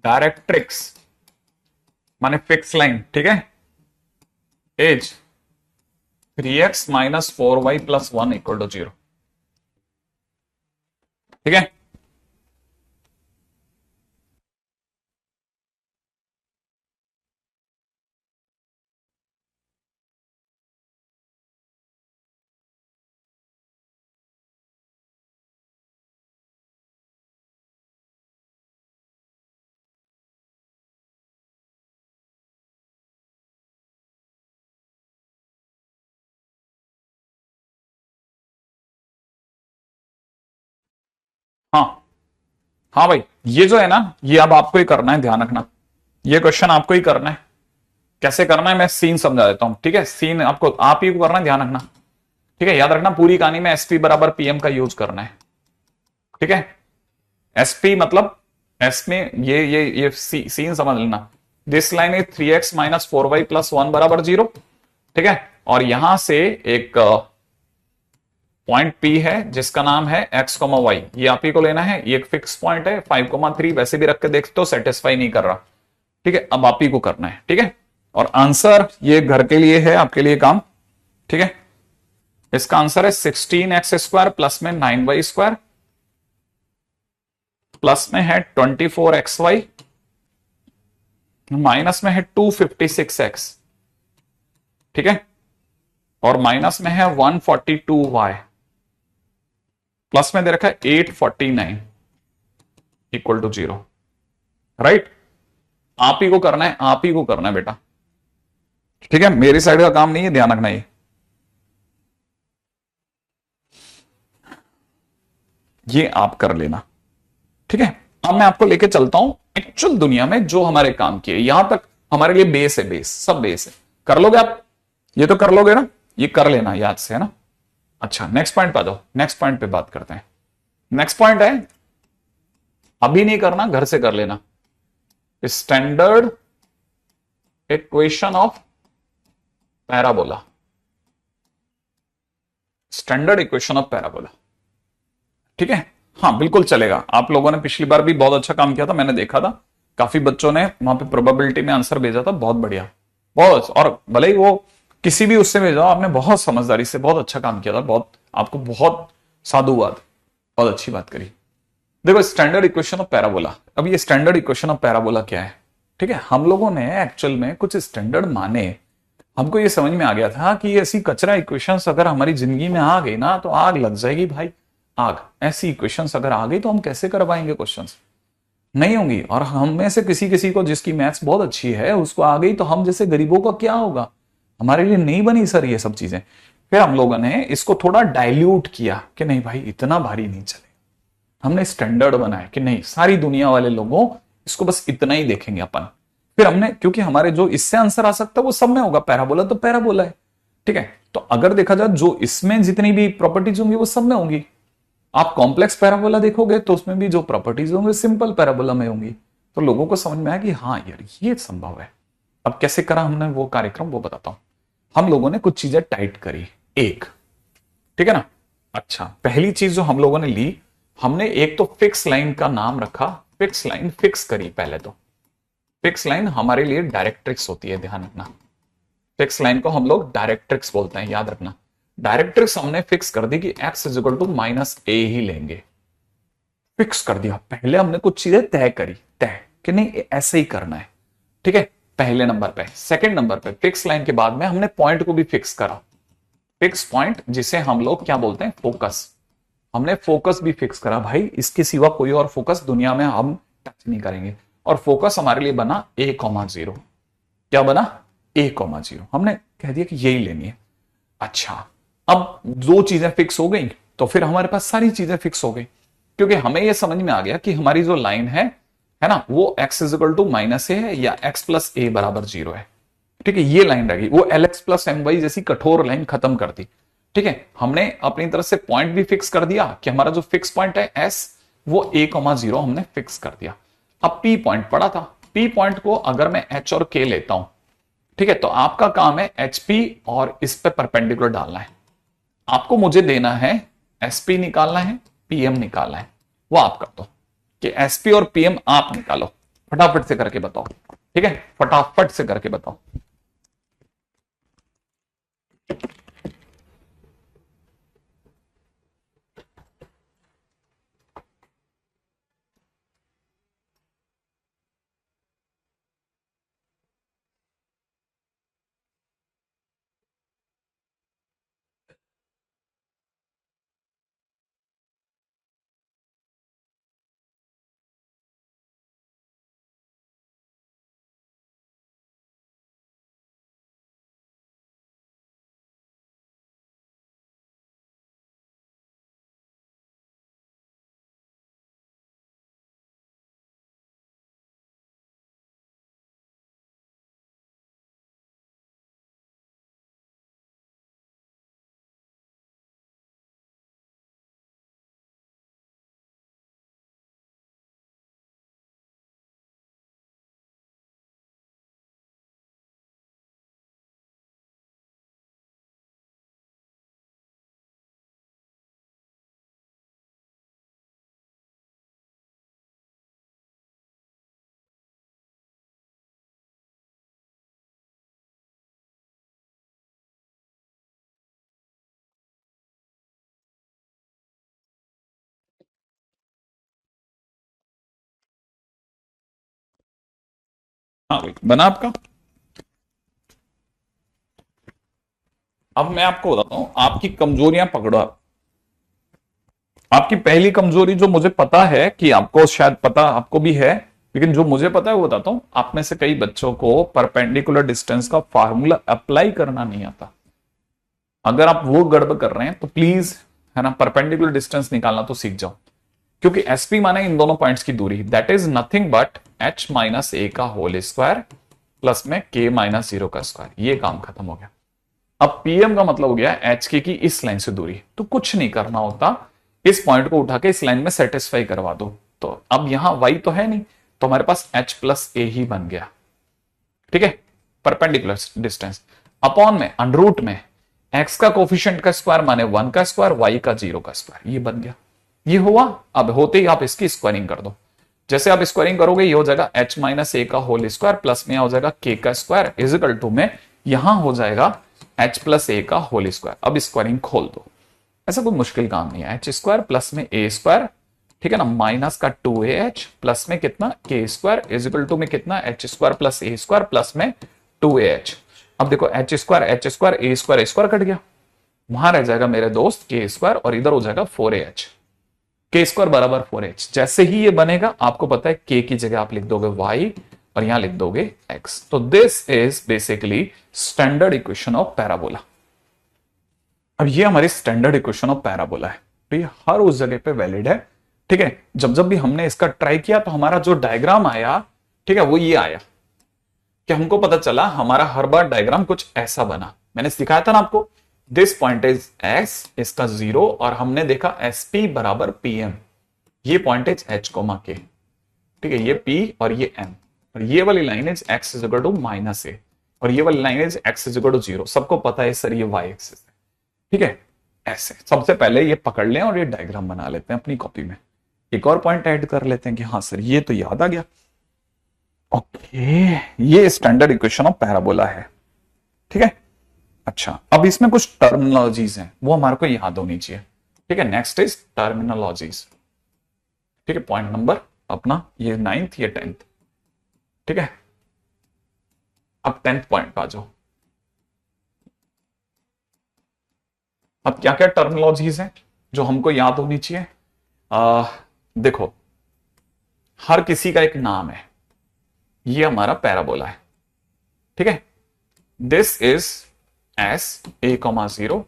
directrix माने फिक्स लाइन, ठीक है, as 3x minus 4y plus 1 equal to 0, ठीक है। हाँ हाँ भाई, ये जो है ना, ये अब आपको ही करना है, ध्यान रखना, ये क्वेश्चन आपको ही करना है। कैसे करना है मैं सीन समझा देता हूं, ठीक है। सीन आपको आप ही को करना है, ध्यान रखना, ठीक है। याद रखना पूरी कहानी में एसपी बराबर पीएम का यूज करना है, ठीक है। एसपी मतलब एस में ये सीन समझ लेना, this line is 3x minus 4y plus 1 बराबर 0। ठीक है, और यहां से एक पॉइंट P है जिसका नाम है x, y, ये आप ही को लेना है। ये एक फिक्स पॉइंट है 5,3, वैसे भी रख के देखते तो सेटिस्फाई नहीं कर रहा। ठीक है, अब आप ही को करना है। ठीक है, और आंसर ये घर के लिए है, आपके लिए काम। ठीक है, इसका आंसर है 16x² प्लस में 9y² प्लस में है 24xy माइनस में है 256x। ठीक है, और माइनस में है 142y प्लस में दे रखा है 849 इक्वल टू 0। राइट, आप ही को करना है, आप ही को करना है बेटा। ठीक है, मेरी साइड का काम नहीं है, ध्यान रखना। ये आप कर लेना। ठीक है, अब मैं आपको लेके चलता हूं एक्चुअल दुनिया में जो हमारे काम किए। यहां तक हमारे लिए बेस है, बेस, सब बेस है। कर लोगे आप? ये तो कर लोगे ना, ये कर लेना याद से, है ना। अच्छा, नेक्स्ट पॉइंट पे आ जाओ, नेक्स्ट पॉइंट पे बात करते हैं। नेक्स्ट पॉइंट है, अभी नहीं करना, घर से कर लेना। Standard equation of parabola. Standard equation of parabola. ठीक है, हाँ बिल्कुल चलेगा। आप लोगों ने पिछली बार भी बहुत अच्छा काम किया था, मैंने देखा था। काफी बच्चों ने वहां पे प्रोबेबिलिटी में आंसर भेजा था, बहुत बढ़िया, बहुत। और भले ही वो किसी भी उससे भेजा, आपने बहुत समझदारी से बहुत अच्छा काम किया था, बहुत, आपको बहुत साधुवाद, बहुत अच्छी बात करी। देखो, स्टैंडर्ड इक्वेशन ऑफ पैराबोला। अब ये स्टैंडर्ड इक्वेशन ऑफ पैराबोला क्या है? ठीक है, हम लोगों ने एक्चुअल में कुछ स्टैंडर्ड माने। हमको ये समझ में आ गया था कि ऐसी कचरा इक्वेशंस अगर हमारी जिंदगी में आ गई ना तो आग लग जाएगी भाई, आग। ऐसी इक्वेशंस अगर आ गई तो हम कैसे कर पाएंगे क्वेश्चंस? नहीं होंगी। और हम में से किसी किसी को जिसकी मैथ्स बहुत अच्छी है उसको आ गई, तो हम जैसे गरीबों का क्या होगा? हमारे लिए नहीं बनी सर ये सब चीजें। फिर हम लोगों ने इसको थोड़ा डाइल्यूट किया कि नहीं भाई, इतना भारी नहीं चले। हमने स्टैंडर्ड बनाया कि नहीं, सारी दुनिया वाले लोगों इसको बस इतना ही देखेंगे अपन। फिर हमने, क्योंकि हमारे जो इससे आंसर आ सकता है वो सब में होगा, पैराबोला तो पैराबोला है। ठीक है, तो अगर देखा जाए जो इसमें जितनी भी प्रॉपर्टीज होंगी वो सब में होंगी। आप कॉम्प्लेक्स पैराबोला देखोगे तो उसमें भी जो प्रॉपर्टीज होंगे सिंपल पैराबोला में होंगी। तो लोगों को समझ में आया कि हाँ यार ये संभव है। अब कैसे करा हमने वो कार्यक्रम, वो बताता हूं। हम लोगों ने कुछ चीजें टाइट करी, एक, ठीक है ना। अच्छा, पहली चीज जो हम लोगों ने ली, हमने एक तो फिक्स लाइन का नाम रखा। फिक्स लाइन फिक्स करी पहले तो। फिक्स लाइन हमारे लिए डायरेक्ट्रिक्स होती है, ध्यान रखना। फिक्स लाइन को हम लोग डायरेक्ट्रिक्स बोलते हैं, याद रखना। डायरेक्ट्रिक्स हमने फिक्स कर दी कि x is equal to -a ही लेंगे। फिक्स कर दिया, पहले हमने कुछ चीजें तय करी, तय कि नहीं ऐसे ही करना है। ठीक है, पहले नंबर पे। सेकंड नंबर पे फिक्स लाइन के बाद में हमने पॉइंट को भी फिक्स करा। फिक्स पॉइंट जिसे हम लोग क्या बोलते हैं, फोकस। हमने फोकस भी फिक्स करा भाई, इसके सिवा कोई और फोकस दुनिया में हम टच नहीं करेंगे। और फोकस हमारे लिए बना a,0। क्या बना? a,0। हमने कह दिया कि यही लेनी है। अच्छा, अब दो चीजें फिक्स हो गई तो फिर हमारे पास सारी चीजें फिक्स हो गई, क्योंकि हमें यह समझ में आ गया कि हमारी जो लाइन है ना, वो x is equal to -a है या x प्लस a बराबर 0 है। ठीक है, ये लाइन रहेगी। वो lx प्लस my जैसी कठोर लाइन खत्म कर दी। ठीक है, हमने अपनी तरफ से पॉइंट भी फिक्स कर दिया कि हमारा जो फिक्स पॉइंट है s, वो a,0 हमने फिक्स कर दिया। अब p पॉइंट पड़ा था। p पॉइंट को अगर मैं h और k लेता हूं, ठीक है, तो आपका काम है HP और इस पे परपेंडिकुलर डालना है। आपको मुझे देना है SP निकालना है, PM निकालना है। वो आप कर दो कि SP और PM आप निकालो, फटाफट से करके बताओ। ठीक है, फटाफट से करके बताओ। हाँ भाई बना आपका। अब मैं आपको बताता हूं, आपकी कमजोरियां पकड़ो आप। आपकी पहली कमजोरी जो मुझे पता है कि आपको शायद पता आपको भी है, लेकिन जो मुझे पता है वो बताता हूं। आप में से कई बच्चों को परपेंडिकुलर डिस्टेंस का फार्मूला अप्लाई करना नहीं आता। अगर आप वो गड़बड़ कर रहे हैं तो प्लीज, है ना, परपेंडिकुलर डिस्टेंस निकालना तो सीख जाओ। क्योंकि एसपी माने इन दोनों पॉइंट्स की दूरी, that is nothing but H minus A का होल स्क्वायर प्लस में के माइनस जीरो का स्क्वायर। ये काम खत्म हो गया। अब पीएम का मतलब हो गया एच के की इस लाइन से दूरी, तो कुछ नहीं करना होता, इस पॉइंट को उठा के इस लाइन में सेटिस्फाई करवा दो। तो अब यहां वाई तो है नहीं, तो हमारे पास एच प्लस ए ही बन गया। ठीक है, परपेंडिकुलर डिस्टेंस अपॉन में अंडरूट में एक्स का कोफिशिएंट का स्क्वायर माने 1 का स्क्वायर, वाई का 0 का स्क्वायर, ये बन गया। ये हुआ। अब होते ही आप इसकी स्क्वायरिंग कर दो। जैसे आप स्क्वायरिंग करोगे ये हो जाएगा एच माइनस ए का होल स्क्वायर प्लस में हो जाएगा के का स्क्वायर इजिकल टू में यहां हो जाएगा एच प्लस ए का होल स्क्वायर। अब स्क्वायरिंग खोल दो, ऐसा कोई मुश्किल काम नहीं है। एच स्क्वायर प्लस में ए स्क्वायर, ठीक है ना, माइनस का 2ah प्लस में कितना के स्क्वायर इजिकल टू में कितना एच स्क्वायर प्लस ए स्क्वायर प्लस में 2ah। अब देखो एच स्क्वायर ए स्क्वायर कट गया, वहां रह जाएगा मेरे दोस्त के स्क्वायर और इधर हो जाएगा 4ah। के स्क्वायर बराबर 4h। जैसे ही ये बनेगा आपको पता है के की जगह आप लिख दोगे y और यहां लिख दोगे x। तो this is basically standard equation of parabola. अब ये हमारी स्टैंडर्ड इक्वेशन ऑफ पैराबोला है, तो ये हर उस जगह पे वैलिड है। ठीक है, जब जब भी हमने इसका ट्राई किया तो हमारा जो डायग्राम आया, ठीक है, वो ये आया कि हमको पता चला हमारा हर बार डायग्राम कुछ ऐसा बना। मैंने सिखाया था ना आपको, दिस पॉइंट इज एस, इसका 0, और हमने देखा एस पी बराबर पीएम। ये पॉइंट इज एच कोमा के, ठीक है, ये पी और ये एम, और ये वाली line is X is equal to minus A, और ये वाली line is X is equal to 0। सबको पता है सर ये वाई एक्सिस है। ठीक है, ऐसे सबसे पहले ये पकड़ लें और ये डायग्राम बना लेते हैं अपनी कॉपी में। एक और पॉइंट ऐड कर लेते हैं कि हाँ सर ये तो याद आ गया। ओके, ये स्टैंडर्ड इक्वेशन ऑफ पैराबोला है। ठीक है, अच्छा अब इसमें कुछ टर्मिनोलॉजीज हैं वो हमारे को याद होनी चाहिए। ठीक है, नेक्स्ट इज टर्मिनोलॉजीज। ठीक है, पॉइंट नंबर अपना ये 9th, ये 10th। ठीक है, अब 10th पॉइंट पे आ जाओ। अब क्या क्या टर्मिनोलॉजीज हैं जो हमको याद होनी चाहिए। देखो, हर किसी का एक नाम है, ये हमारा पैराबोला है। ठीक है, this is S A comma 0।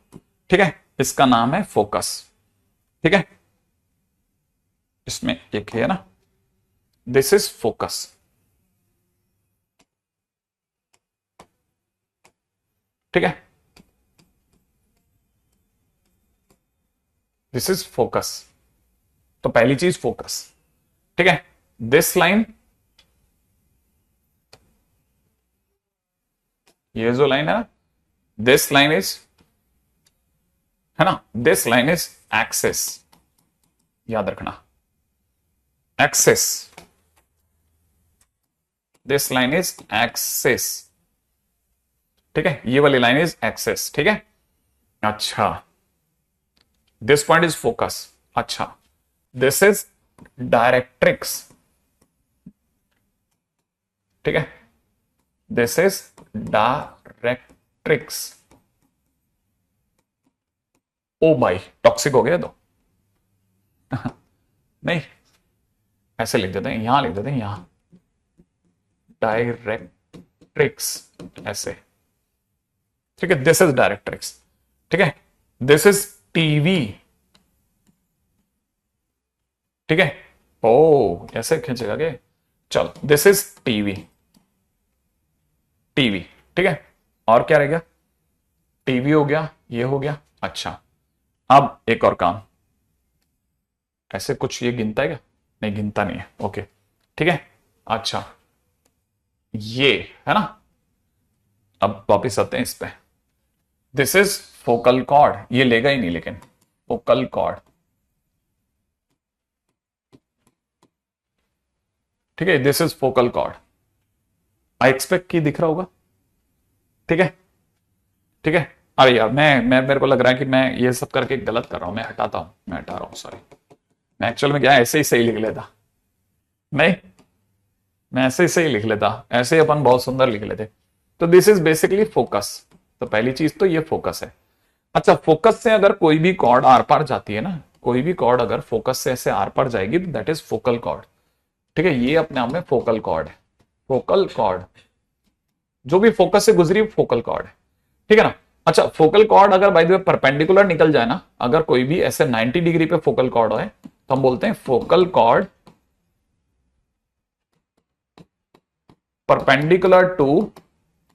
ठीक है, इसका नाम है फोकस। ठीक है, इसमें एक है ना, दिस इज फोकस। ठीक है, दिस इज फोकस। तो पहली चीज फोकस। ठीक है, दिस लाइन, ये जो लाइन है ना, दिस लाइन इज, है ना, दिस लाइन इज एक्सिस, याद रखना, axis. This line is axis. ठीक है, ये वाली लाइन इज एक्सिस। ठीक है, अच्छा, दिस पॉइंट इज फोकस। अच्छा, दिस इज डायरेक्ट्रिक्स। ठीक है, दिस इज डायरेक्ट्रिक्स। ओ भाई टॉक्सिक हो गया तो नहीं, ऐसे लिख देते हैं, यहां लिख देते हैं, यहां डायरेक्ट्रिक्स ऐसे। ठीक है, दिस इज डायरेक्ट्रिक्स। ठीक है, दिस इज टीवी। ठीक है, ओ ऐसे खींचेगा क्या, चलो दिस इज टीवी। टीवी, ठीक है, और क्या रह गया, टीवी हो गया, ये हो गया। अच्छा, अब एक और काम, ऐसे कुछ ये गिनता है क्या, नहीं गिनता नहीं है, ओके ठीक है। अच्छा, ये है ना, अब वापिस आते हैं इस पे, दिस इज फोकल कॉर्ड, ये लेगा ही नहीं लेकिन फोकल कॉर्ड। ठीक है, this is focal cord. I expect की दिख रहा होगा, ठीक है ठीक है। अरे यार मैं मेरे को लग रहा है कि मैं ये सब करके गलत कर रहा हूं, मैं हटाता हूं, मैं हटा रहा हूं, सॉरी। मैं एक्चुअल में क्या ऐसे ही सही लिख लेता, नहीं मैं ऐसे ही लिख लेता, ऐसे ही अपन बहुत सुंदर लिख लेते। तो दिस इज बेसिकली फोकस। तो पहली चीज तो ये फोकस है। अच्छा, फोकस से अगर कोई भी कॉर्ड आर पार जाती है ना, कोई भी कॉर्ड अगर फोकस से ऐसे आर पार जाएगी तो दैट इज फोकल कॉर्ड। ठीक है, ये अपने आप में फोकल कॉर्ड है। फोकल कॉर्ड जो भी फोकस से गुजरी फोकल कॉर्ड है, ठीक है ना। अच्छा, फोकल कॉर्ड अगर बाय द वे परपेंडिकुलर निकल जाए ना, अगर कोई भी ऐसे 90 डिग्री पे फोकल कॉर्ड है तो हम बोलते हैं focal chord perpendicular to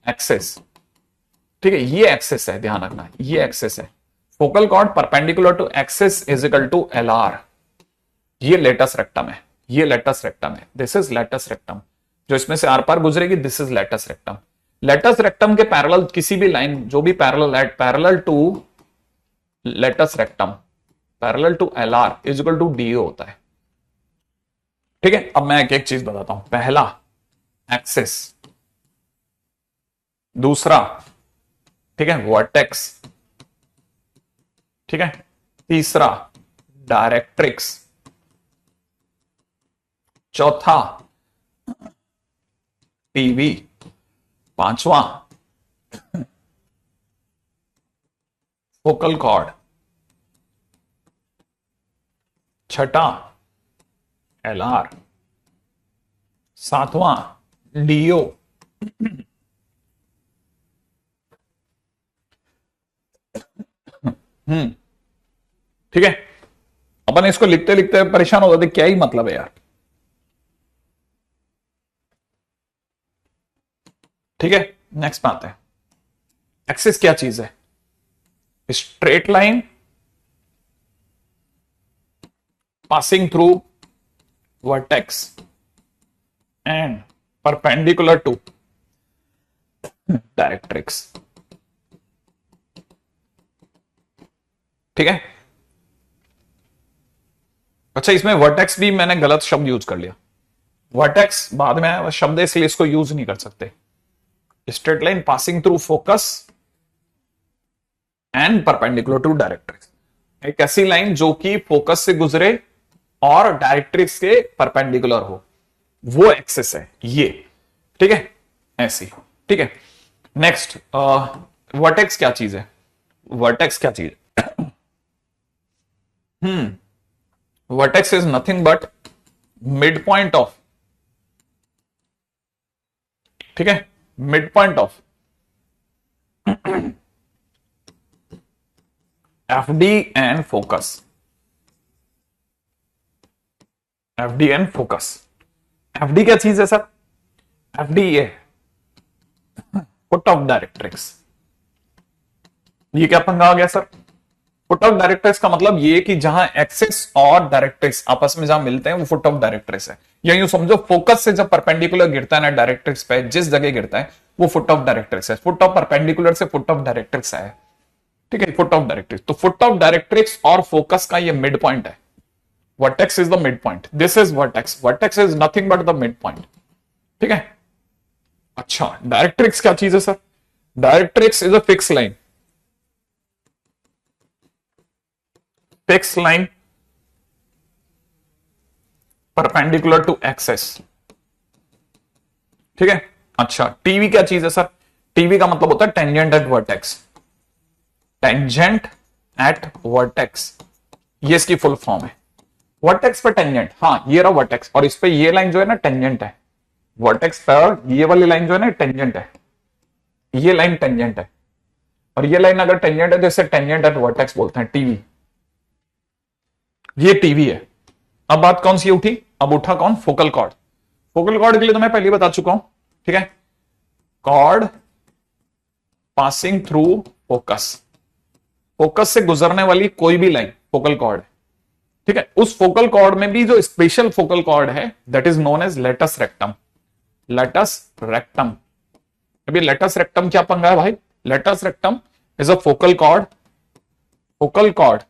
axis. ठीक है, ये एक्सिस है, ध्यान रखना ये एक्सिस है। Focal chord perpendicular to axis is equal to L R. ये लेटस रेक्टम है, ये लेटस रेक्टम है, दिस इज लेटस रेक्टम। जो इसमें से आर पार गुजरेगी this is latus rectum. Latus rectum के पैरेलल किसी भी लाइन जो भी parallel to latus rectum, parallel to L R is equal to D होता है। ठीक है, अब मैं एक एक चीज बताता हूं। पहला एक्सिस, दूसरा ठीक है वर्टेक्स, ठीक है, तीसरा डायरेक्ट्रिक्स, चौथा टीवी, पांचवा फोकल कॉर्ड, छठा एलआर, सातवां डीओ, ठीक है। अपन इसको लिखते लिखते परेशान हो जाते, क्या ही मतलब है यार। ठीक है, नेक्स्ट बात है एक्सिस क्या चीज है। Straight line passing through vertex and perpendicular to directrix. ठीक है। अच्छा, इसमें वर्टेक्स भी मैंने गलत शब्द यूज कर लिया। वर्टेक्स बाद में आया शब्द है, इसलिए इसको यूज नहीं कर सकते। Straight line passing through focus and perpendicular to directrix, एक ऐसी लाइन जो कि फोकस से गुजरे और डायरेक्ट्रिक्स के परपेंडिकुलर हो, वो एक्सिस है ये। ठीक है, ऐसी। ठीक है, नेक्स्ट वर्टेक्स क्या चीज है। वर्टेक्स क्या चीज vertex is nothing but mid point of, ठीक है, mid point of FD and focus. FD and focus, FD क्या चीज है सर। एफडी ये फुट ऑफ डायरेक्ट्रिक्स। ये क्या पंगा आ गया सर। फुट ऑफ डायरेक्ट्रिक्स का मतलब ये कि जहां एक्सिस और डायरेक्ट्रिक्स आपस में जहां मिलते हैं वो फुट ऑफ डायरेक्ट्रिक्स है। या यूं समझो, फोकस से जब परपेंडिकुलर गिरता है ना डायरेक्ट्रिक्स पे, जिस जगह गिरता है वो फुट ऑफ डायरेक्ट्रिक्स है। फुट ऑफ परपेंडिकुलर से फुट ऑफ डायरेक्ट्रिक्स है। ठीक है, फुट ऑफ डायरेक्ट्रिक्स। तो फुट ऑफ डायरेक्ट्रिक्स और फोकस का ये मिड पॉइंट है। Vertex is the mid point, this is vertex. Vertex is nothing but the mid point. ठीक है। अच्छा, डायरेक्ट्रिक्स क्या चीज है sir. Directrix is a fix line, fix line perpendicular to axis. ठीक है। अच्छा, टीवी क्या चीज है सर। टीवी का मतलब होता है tangent at vertex, tangent at vertex, ये इसकी फुल फॉर्म है। वर्टेक्स पर टेंजेंट, हाँ ये रहा वर्टेक्स, और इस पे ये लाइन जो है ना टेंजेंट है। वर्टेक्स पर ये वाली लाइन जो है ना टेंजेंट है, ये लाइन टेंजेंट है, और ये लाइन अगर टेंजेंट है तो इसे टेंजेंट एट वर्टेक्स बोलते हैं, टीवी। ये टीवी है। अब बात कौन सी उठी, अब उठा कौन, फोकल कॉर्ड। फोकल कॉर्ड के लिए तो मैं पहले बता चुका हूं। ठीक है, cord passing through focus, focus से गुजरने वाली कोई भी लाइन फोकल कॉर्ड है। ठीक है, उस फोकल कॉर्ड में भी जो स्पेशल फोकल कॉर्ड है that is known as latus rectum. Latus rectum. अभी लेटस रेक्टम क्या पंगा है भाई। Latus rectum is a focal chord, focal chord,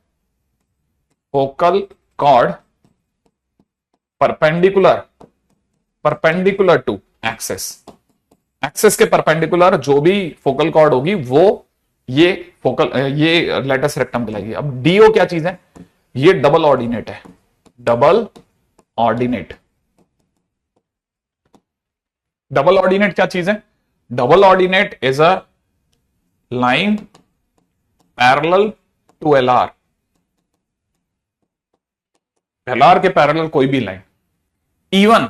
focal chord perpendicular, perpendicular to axis. Axis के परपेंडिकुलर जो भी फोकल कॉर्ड होगी वो ये फोकल, ये लेटस रेक्टम कहलाएगी। अब डीओ क्या चीज है, ये डबल ऑर्डिनेट है, डबल ऑर्डिनेट। डबल ऑर्डिनेट क्या चीज है? Double ordinate is a line parallel to LR, LR के पैरेलल कोई भी लाइन। इवन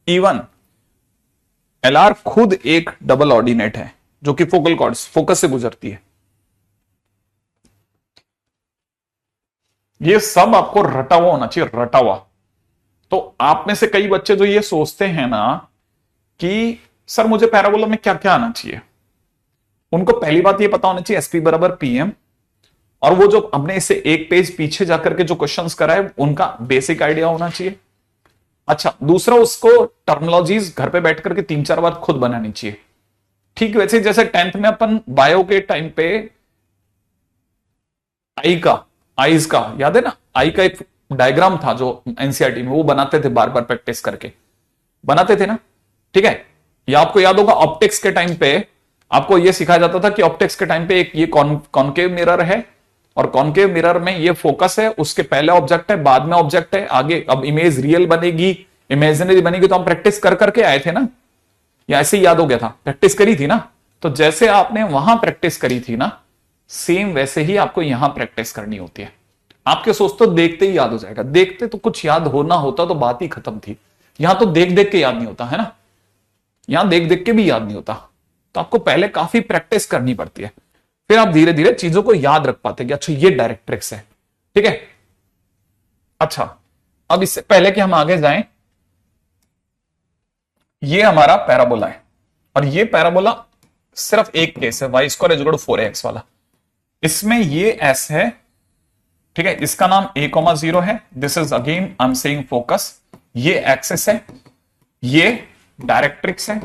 इवन एलआर खुद एक डबल ऑर्डिनेट है जो कि फोकल कॉर्ड्स फोकस से गुजरती है। ये सब आपको रटा हुआ होना चाहिए, रटा हुआ। तो आप में से कई बच्चे जो ये सोचते हैं ना कि सर मुझे पैराबोला में क्या क्या आना चाहिए, उनको पहली बात ये पता होना चाहिए एसपी बराबर पीएम, और वो जो हमने इसे एक पेज पीछे जाकर के जो क्वेश्चंस कराए उनका बेसिक आइडिया होना चाहिए। अच्छा, दूसरा उसको टर्मिनोलॉजीज घर पे बैठ करके 3-4 बार खुद बनानी चाहिए। ठीक वैसे जैसे 10th में अपन बायो के टाइम पे आईज का याद है ना, आई का एक डायग्राम था जो एनसीईआरटी में वो बनाते थे, बार बार प्रैक्टिस करके बनाते थे ना। ठीक है, या आपको याद होगा ऑप्टिक्स के टाइम पे आपको ये सिखाया जाता था कि ऑप्टिक्स के टाइम पे एक ये कॉनकेव मिरर है, और कॉनकेव मिरर में ये फोकस है, उसके पहले ऑब्जेक्ट है, बाद में ऑब्जेक्ट है, आगे अब इमेज रियल बनेगी इमेजिनरी बनेगी। तो हम प्रैक्टिस कर करके आए थे ना, या ऐसे ही याद हो गया था, प्रैक्टिस करी थी ना। तो जैसे आपने वहां प्रैक्टिस करी थी ना, सेम वैसे ही आपको यहां प्रैक्टिस करनी होती है। आपके सोच तो देखते ही याद हो जाएगा, देखते तो कुछ याद होना होता तो बात ही खत्म थी। यहां तो देख देख के याद नहीं होता है ना, यहां देख देख के भी याद नहीं होता। तो आपको पहले काफी प्रैक्टिस करनी पड़ती है, फिर आप धीरे धीरे चीजों को याद रख पाते कि अच्छा ये डायरेक्ट ट्रिक्स है। ठीक है, अच्छा अब इससे पहले कि हम आगे जाएं, ये हमारा पैराबोला है, और ये पैराबोला सिर्फ एक केस है, वाई स्क्वायर इज 4x वाला। इसमें ये एस है, ठीक है, इसका नाम a,0 है। This is again I am saying focus. ये एक्सिस है, ये डायरेक्ट्रिक्स है,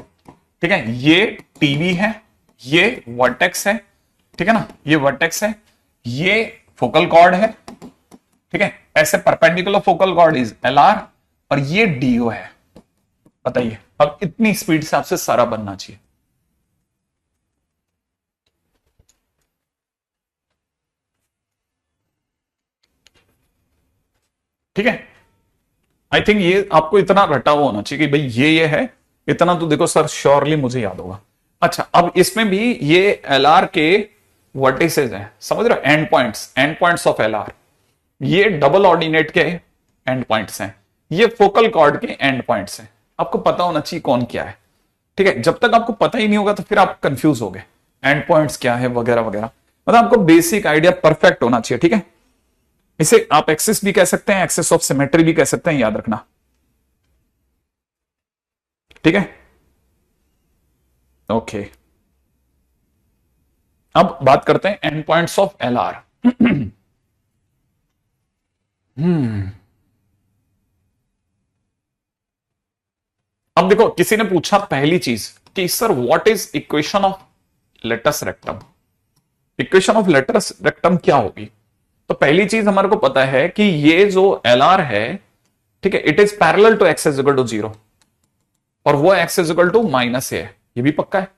ठीक है, ये टीवी है, ये वर्टेक्स है, ठीक है ना, ये वर्टेक्स है, ये फोकल कॉर्ड है, ठीक है, ऐसे perpendicular focal cord is LR, और ये डीओ है। बताइए अब इतनी स्पीड से आपसे सारा बनना चाहिए। ठीक है, आई थिंक ये आपको इतना रटा हुआ होना चाहिए कि भाई ये है, इतना तो देखो सर श्योरली मुझे याद होगा। अच्छा, अब इसमें भी ये एलआर के वर्टिसेस हैं, समझ रहे हो, एंड पॉइंट्स ऑफ एलआर। ये डबल ऑर्डिनेट के एंड पॉइंट्स हैं, ये फोकल कॉर्ड के एंड पॉइंट्स हैं। आपको पता होना चाहिए कौन क्या है। ठीक है, जब तक आपको पता ही नहीं होगा तो फिर आप कंफ्यूज हो गए, एंड पॉइंट्स क्या है वगैरह वगैरह। मतलब आपको बेसिक आइडिया परफेक्ट होना चाहिए। ठीक है, इसे आप एक्सिस भी कह सकते हैं, एक्सिस ऑफ सिमेट्री भी कह सकते हैं, याद रखना। ठीक है, ओके, अब बात करते हैं एंड पॉइंट्स ऑफ एलआर। अब देखो, किसी ने पूछा पहली चीज कि sir what is equation of latus rectum, equation of latus rectum क्या होगी? तो पहली चीज हमारे को पता है कि ये जो एलआर है, ठीक है, it is parallel to x is equal to 0, और वो x is equal to -a है, ये भी पक्का है।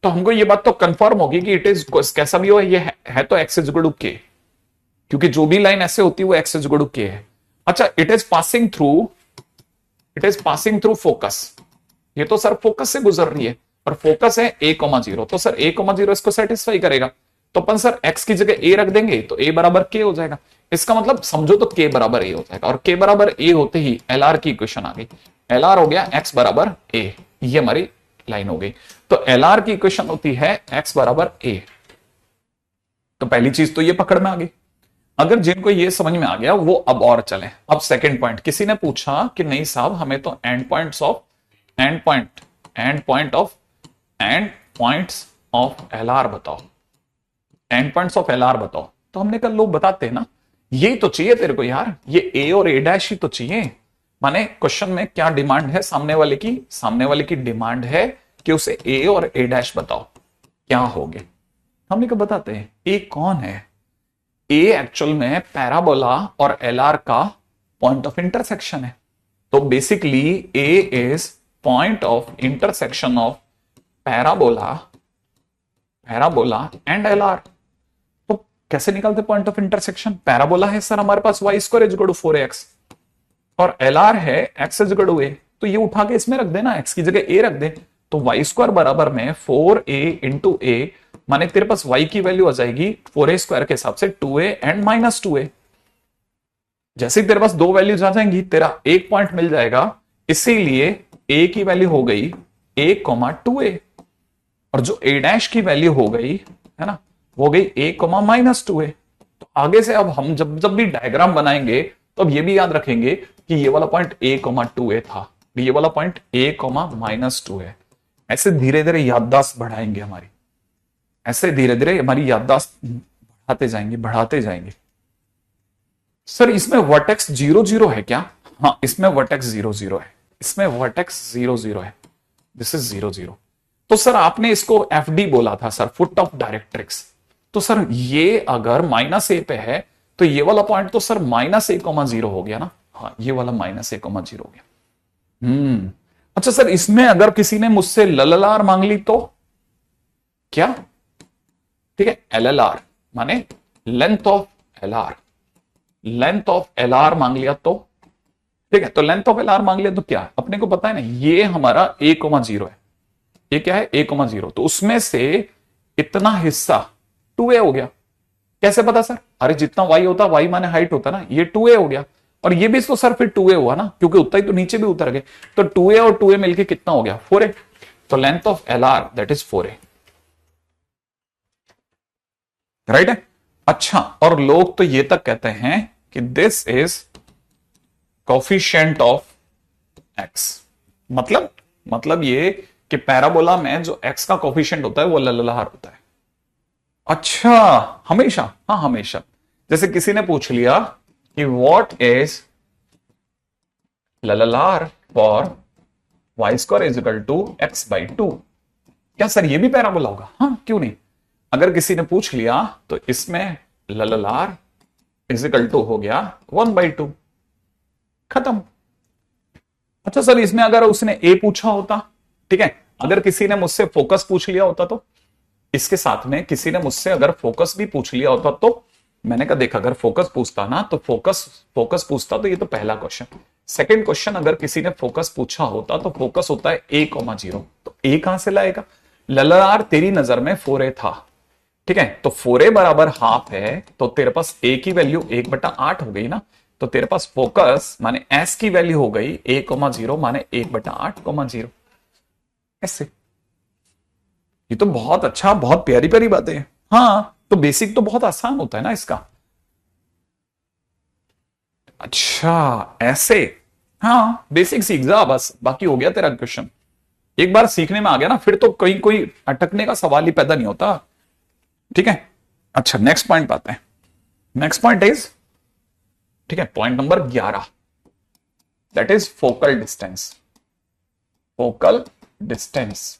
तो हमको ये बात तो कंफर्म होगी कि इट इज कैसा भी हो, ये है तो x is equal to k, क्योंकि जो भी लाइन ऐसे होती है वो x is equal to k है। अच्छा, it is passing through focus, ये तो सर फोकस से गुजर रही है, और फोकस है a,0, तो सर a,0 इसको सेटिस्फाई करेगा। तो अपन सर x की जगह a रख देंगे तो a बराबर k हो जाएगा। इसका मतलब समझो तो k बराबर a हो जाएगा, और k बराबर a होते ही एलआर की इक्वेशन आ गई। एलआर हो गया x बराबर a, ये हमारी लाइन हो गई। तो एलआर की इक्वेशन होती है x बराबर a। तो पहली चीज तो ये पकड़ में आ गई। अगर जिनको ये समझ में आ गया वो अब और चले। अब सेकंड पॉइंट, किसी ने पूछा कि नहीं साहब हमें तो एंड पॉइंट्स ऑफ एलआर बताओ, एंड पॉइंट्स ऑफ एलआर बताओ। तो हमने कहा लोग बताते हैं ना, यही तो चाहिए तेरे को यार, ये ए और ए डैश ही तो चाहिए। माने क्वेश्चन में क्या डिमांड है सामने वाले की डिमांड है कि उसे ए और ए डैश बताओ क्या होगे। हमने कहा बताते हैं। ए कौन है? ए एक्चुअल में पैराबोला और एलआर का पॉइंट ऑफ इंटरसेक्शन है। तो basically A is point of intersection of parabola and LR. तो कैसे निकालते पॉइंट ऑफ इंटरसेक्शन? पैराबोला है सर हमारे पास y² = 4x, और एलआर है x = a। तो ये उठा के इसमें रख देना, एक्स की जगह ए रख दे, तो वाई स्क्वायर बराबर में 4a इंटू ए, माने तेरे पास y की वैल्यू आ जाएगी 4a स्क्वायर के हिसाब से 2a एंड माइनस 2a। जैसे ही तेरे पास दो वैल्यूज आ जाएंगी तेरा एक पॉइंट मिल जाएगा, इसीलिए a की वैल्यू हो गई a, 2a, और जो a डैश की वैल्यू हो गई है ना, वो गई a, माइनस 2a। तो आगे से अब हम जब जब भी डायग्राम बनाएंगे तो अब ये भी याद रखेंगे कि ये वाला पॉइंट a, 2a था, ये वाला पॉइंट a, माइनस 2a। ऐसे धीरे धीरे याददाश्त बढ़ाएंगे हमारी, ऐसे धीरे धीरे हमारी याददाश्त बढ़ाते जाएंगे बढ़ाते जाएंगे। सर इसमें वर्टेक्स 0 0 है क्या? हाँ, इसमें वर्टेक्स 0 0 है, इसमें वर्टेक्स 0 0 है, दिस इज 0 0। तो सर आपने इसको FD बोला था सर, फुट ऑफ डायरेक्ट्रिक्स। तो सर ये अगर माइनस ए पे है तो ये वाला पॉइंट तो सर माइनस a, 0 हो गया ना। हाँ, ये वाला माइनस a, 0 हो गया। अच्छा सर, इसमें अगर किसी ने मुझसे LLR मांग ली तो क्या? ठीक है, LLR माने length of LR, length of LR मांग लिया तो ठीक है, तो लेंथ ऑफ LR मांग लिया तो क्या, अपने को पता है ना, ये हमारा a, 0 है, ये क्या है a, 0, तो उसमें से इतना हिस्सा 2a हो गया। कैसे पता सर? अरे जितना y होता, y माने हाइट होता ना, ये 2a हो गया, और ये भी तो सर फिर 2a हुआ ना, क्योंकि उतना ही तो नीचे भी उतर गए, तो 2a और 2a मिलके कितना हो गया? 4a। तो length of LR that is 4a, right है। अच्छा, और लोग तो ये तक कहते हैं कि this is coefficient of x, मतलब ये कि पैराबोला में जो x का कोफिशिएंट होता है वो LLR होता है। अच्छा, हमेशा? हाँ हमेशा। जैसे किसी ने पूछ लिया कि what is LLR for y square is equal to x/2, क्या सर ये भी पैराबोला होगा? हाँ, क्यों नहीं। अगर किसी ने पूछ लिया तो इसमें LLR इज इक्वल टू हो गया 1/2, खत्म। अच्छा सर, इसमें अगर उसने a पूछा होता, ठीक है, अगर किसी ने मुझसे फोकस पूछ लिया होता, तो इसके साथ में किसी ने मुझसे अगर फोकस भी पूछ लिया होता, तो मैंने कहा देख, अगर फोकस पूछता ना तो फोकस पूछता तो ये तो पहला क्वेश्चन। सेकंड क्वेश्चन, अगर किसी ने फोकस पूछा होता तो फोकस होता है a, 0, तो a कहां से लाएगा? LLR तेरी नजर में 4a था, ठीक है, तो 4a बराबर हाफ है, तो तेरे पास a की वैल्यू 1/8 हो गई ना, तो तेरे पास फोकस माने s की वैल्यू हो गई a, 0 माने 1/8, 0। ऐसे ये तो बहुत अच्छा, बहुत प्यारी प्यारी बातें हैं। हाँ, तो बेसिक तो बहुत आसान होता है ना इसका। अच्छा ऐसे, हाँ बेसिक सीख जा बस, बाकी हो गया तेरा क्वेश्चन। एक बार सीखने में आ गया ना, फिर तो कहीं कोई अटकने का सवाल ही पैदा नहीं होता, ठीक है। अच्छा, नेक्स्ट पॉइंट पाते हैं। नेक्स्ट पॉइंट इज, ठीक है, point number 11, that is focal distance. Focal distance,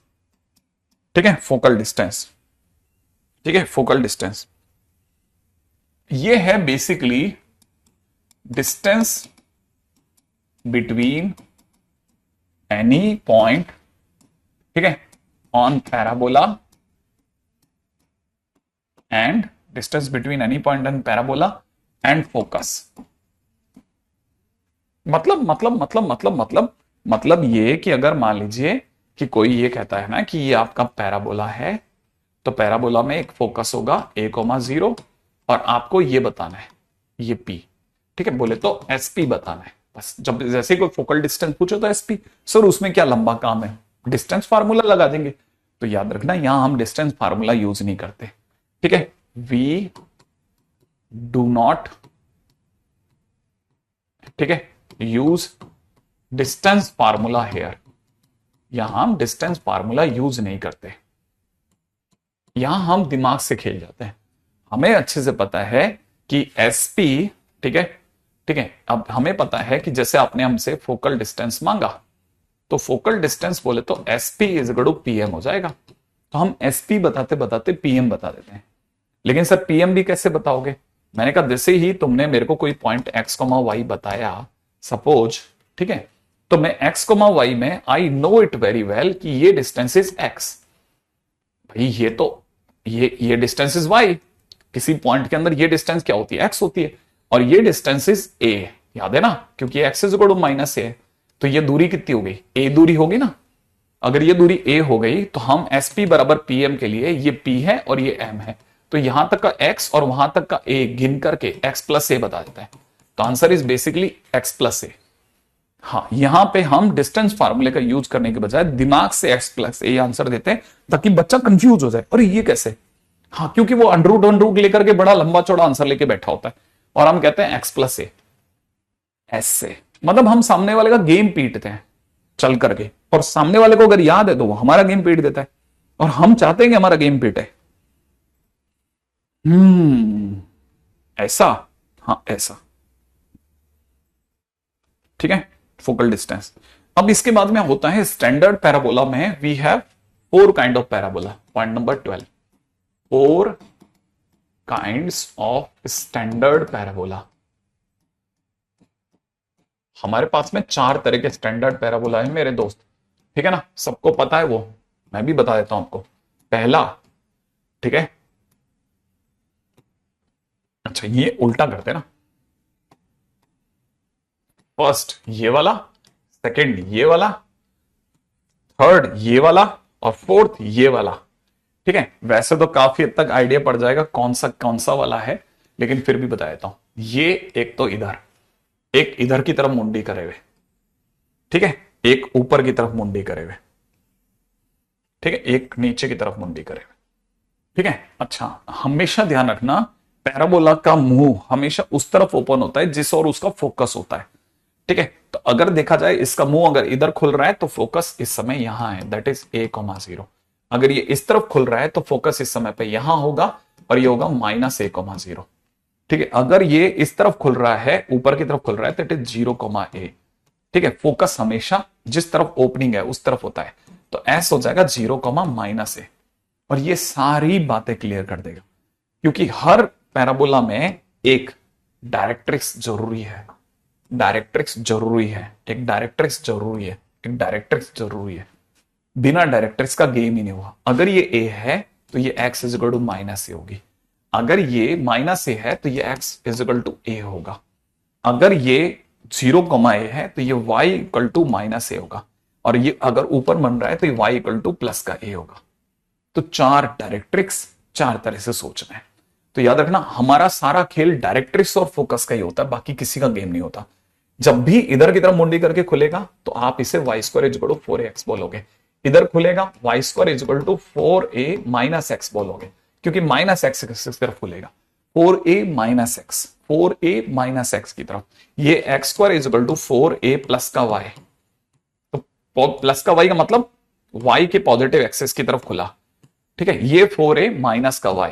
ठीक है, फोकल डिस्टेंस, ठीक है, फोकल डिस्टेंस ये है basically distance between any point, ठीक है, on parabola and distance between any point on parabola and focus. मतलब ये कि अगर मान लीजिए कि कोई ये कहता है ना कि ये आपका पैराबोला है, तो पैराबोला में एक फोकस होगा a, 0, और आपको ये बताना है ये p, ठीक है, बोले तो SP बताना है बस। जब जैसे कोई फोकल डिस्टेंस पूछो तो SP, सर उसमें क्या लंबा काम है, डिस्टेंस फार्मूला लगा देंगे। तो याद रखना यहां हम डिस्टेंस फार्मूला यूज नहीं करते, ठीक है, वी डू नॉट, ठीक है, यूज डिस्टेंस फार्मूला हेयर। यहां हम डिस्टेंस फार्मूला यूज नहीं करते, यहां हम दिमाग से खेल जाते हैं। हमें अच्छे से पता है कि SP, ठीक है, ठीक है, अब हमें पता है कि जैसे आपने हमसे फोकल डिस्टेंस मांगा, तो फोकल डिस्टेंस बोले तो SP is equal to PM हो जाएगा। तो हम SP बताते बताते PM बता देते हैं। लेकिन सर PM भी कैसे बताओगे? मैंने कहा जैसे ही तुमने मेरे को कोई पॉइंट x, y बताया सपोज, ठीक है, तो मैं x, y में I know it very well कि ये डिस्टेंस इज x, भाई ये तो ये डिस्टेंस इज y, किसी पॉइंट के अंदर ये डिस्टेंस क्या होती है? x होती है, और ये डिस्टेंस इज a, याद है ना, क्योंकि x is equal to -a, तो ये दूरी कितनी हो गई, ए दूरी होगी ना। अगर ये दूरी ए हो गई तो हम एस पी बराबर पी एम के लिए ये पी है और ये एम है, तो यहां तक का एक्स और वहां तक का ए गिन करके एक्स प्लस ए बता देता है। तो answer is basically X plus A. हाँ, यहां पे हम डिस्टेंस फार्मूले का यूज करने के बजाय दिमाग से एक्स प्लस ए आंसर देते हैं ताकि बच्चा कंफ्यूज हो जाए, अरे ये कैसे। हाँ, क्योंकि वो अंडरूट लेकर के बड़ा लंबा चौड़ा आंसर लेके बैठा होता है और हम कहते हैं एक्स प्लस ए ऐसे, मतलब हम सामने वाले का गेम पीटते हैं चल करके, और सामने वाले को अगर याद है तो वो हमारा गेम पीट देता है और हम चाहते हैं कि हमारा गेम पीटे। ऐसा, हाँ ऐसा, ठीक है, फोकल डिस्टेंस। अब इसके बाद में होता है स्टैंडर्ड पैराबोला में we have 4 kind of parabola. Point number 12, 4 kinds of standard parabola. हमारे पास में 4 तरह के स्टैंडर्ड पैराबोला है मेरे दोस्त, ठीक है ना, सबको पता है वो, मैं भी बता देता हूं आपको। पहला, ठीक है, अच्छा ये उल्टा करते हैं ना, फर्स्ट ये वाला, सेकंड ये वाला, थर्ड ये वाला और फोर्थ ये वाला, ठीक है। वैसे तो काफी हद तक आइडिया पड़ जाएगा कौन सा वाला है, लेकिन फिर भी बता देता हूं। ये एक तो इधर, एक इधर की तरफ मुंडी करे हुए, ठीक है, एक ऊपर की तरफ मुंडी करे हुए, ठीक है, एक नीचे की तरफ मुंडी करे हुए, ठीक है। अच्छा, हमेशा ध्यान रखना पैराबोला का मुंह हमेशा उस तरफ ओपन होता है जिस और उसका फोकस होता है, ठीक है। तो अगर देखा जाए इसका मुंह अगर इधर खुल रहा है तो फोकस इस समय यहां है, दैट इज a,0। अगर ये इस तरफ खुल रहा है तो फोकस इस समय पे यहां होगा और ये होगा -a,0, ठीक है। अगर ये इस तरफ खुल रहा है, ऊपर की तरफ खुल रहा है, दैट इज 0,a, ठीक है। फोकस हमेशा जिस तरफ ओपनिंग है उस तरफ होता है, तो एस हो जाएगा 0,-a, और ये सारी बातें क्लियर कर देगा, क्योंकि हर पैराबोला में एक डायरेक्ट्रिक्स जरूरी है, डायरेक्ट्रिक्स जरूरी है, एक डायरेक्ट्रिक्स जरूरी है, एक डायरेक्ट्रिक्स जरूरी है। बिना डायरेक्ट्रिक्स का गेम ही नहीं हुआ। अगर ये a है तो ये x is equal to -a होगी, अगर ये -a है तो ये x is equal to a होगा, अगर ये 0,a है तो ये y इक्वल टू -a होगा, और ये अगर ऊपर बन रहा है तो ये y इक्वल टू प्लस का a होगा। तो 4 डायरेक्ट्रिक्स, 4 तरह से सोचना है। तो याद रखना हमारा सारा खेल डायरेक्ट्रिक्स और फोकस का ही होता है, बाकी किसी का गेम नहीं होता। जब भी इधर की तरफ मुंडी करके खुलेगा तो आप इसे y square is equal to 4ax बोलोगे, इधर खुलेगा y square is equal to 4a minus x बोलोगे, क्योंकि -x की तरफ खुलेगा, 4a -x, 4a -x की तरफ, ये x square is equal to 4a plus का y, तो प्लस का y का मतलब y के पॉजिटिव एक्सेस की तरफ खुला, ठीक है। ये 4a माइनस का y,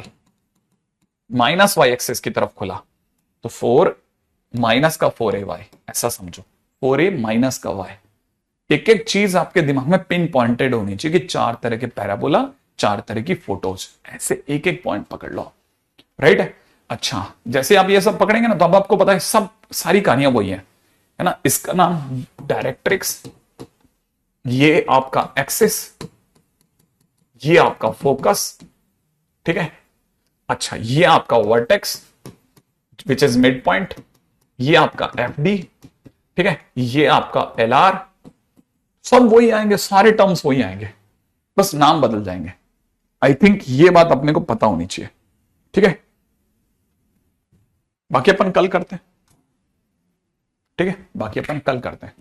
माइनस y एक्सेस की तरफ खुला, तो 4 माइनस का 4ay, ऐसा समझो 4a माइनस का y। एक एक चीज आपके दिमाग में पिन पॉइंटेड होनी चाहिए कि 4 तरह के पैराबोला, 4 तरह की फोटोज, ऐसे एक एक पॉइंट पकड़ लो, राइट है। अच्छा, जैसे आप ये सब पकड़ेंगे ना तो अब आपको पता है सब सारी कहानियां वही है ना। इसका नाम डायरेक्ट्रिक्स, ये आपका एक्सिस, ये आपका फोकस, ठीक है। अच्छा, ये आपका vertex which is mid point, ये आपका एफडी, ठीक है, ये आपका एलआर, सब वही आएंगे, सारे टर्म्स वही आएंगे, बस नाम बदल जाएंगे। आई थिंक ये बात अपने को पता होनी चाहिए, ठीक है। बाकी अपन कल करते हैं, ठीक है, बाकी अपन कल करते हैं।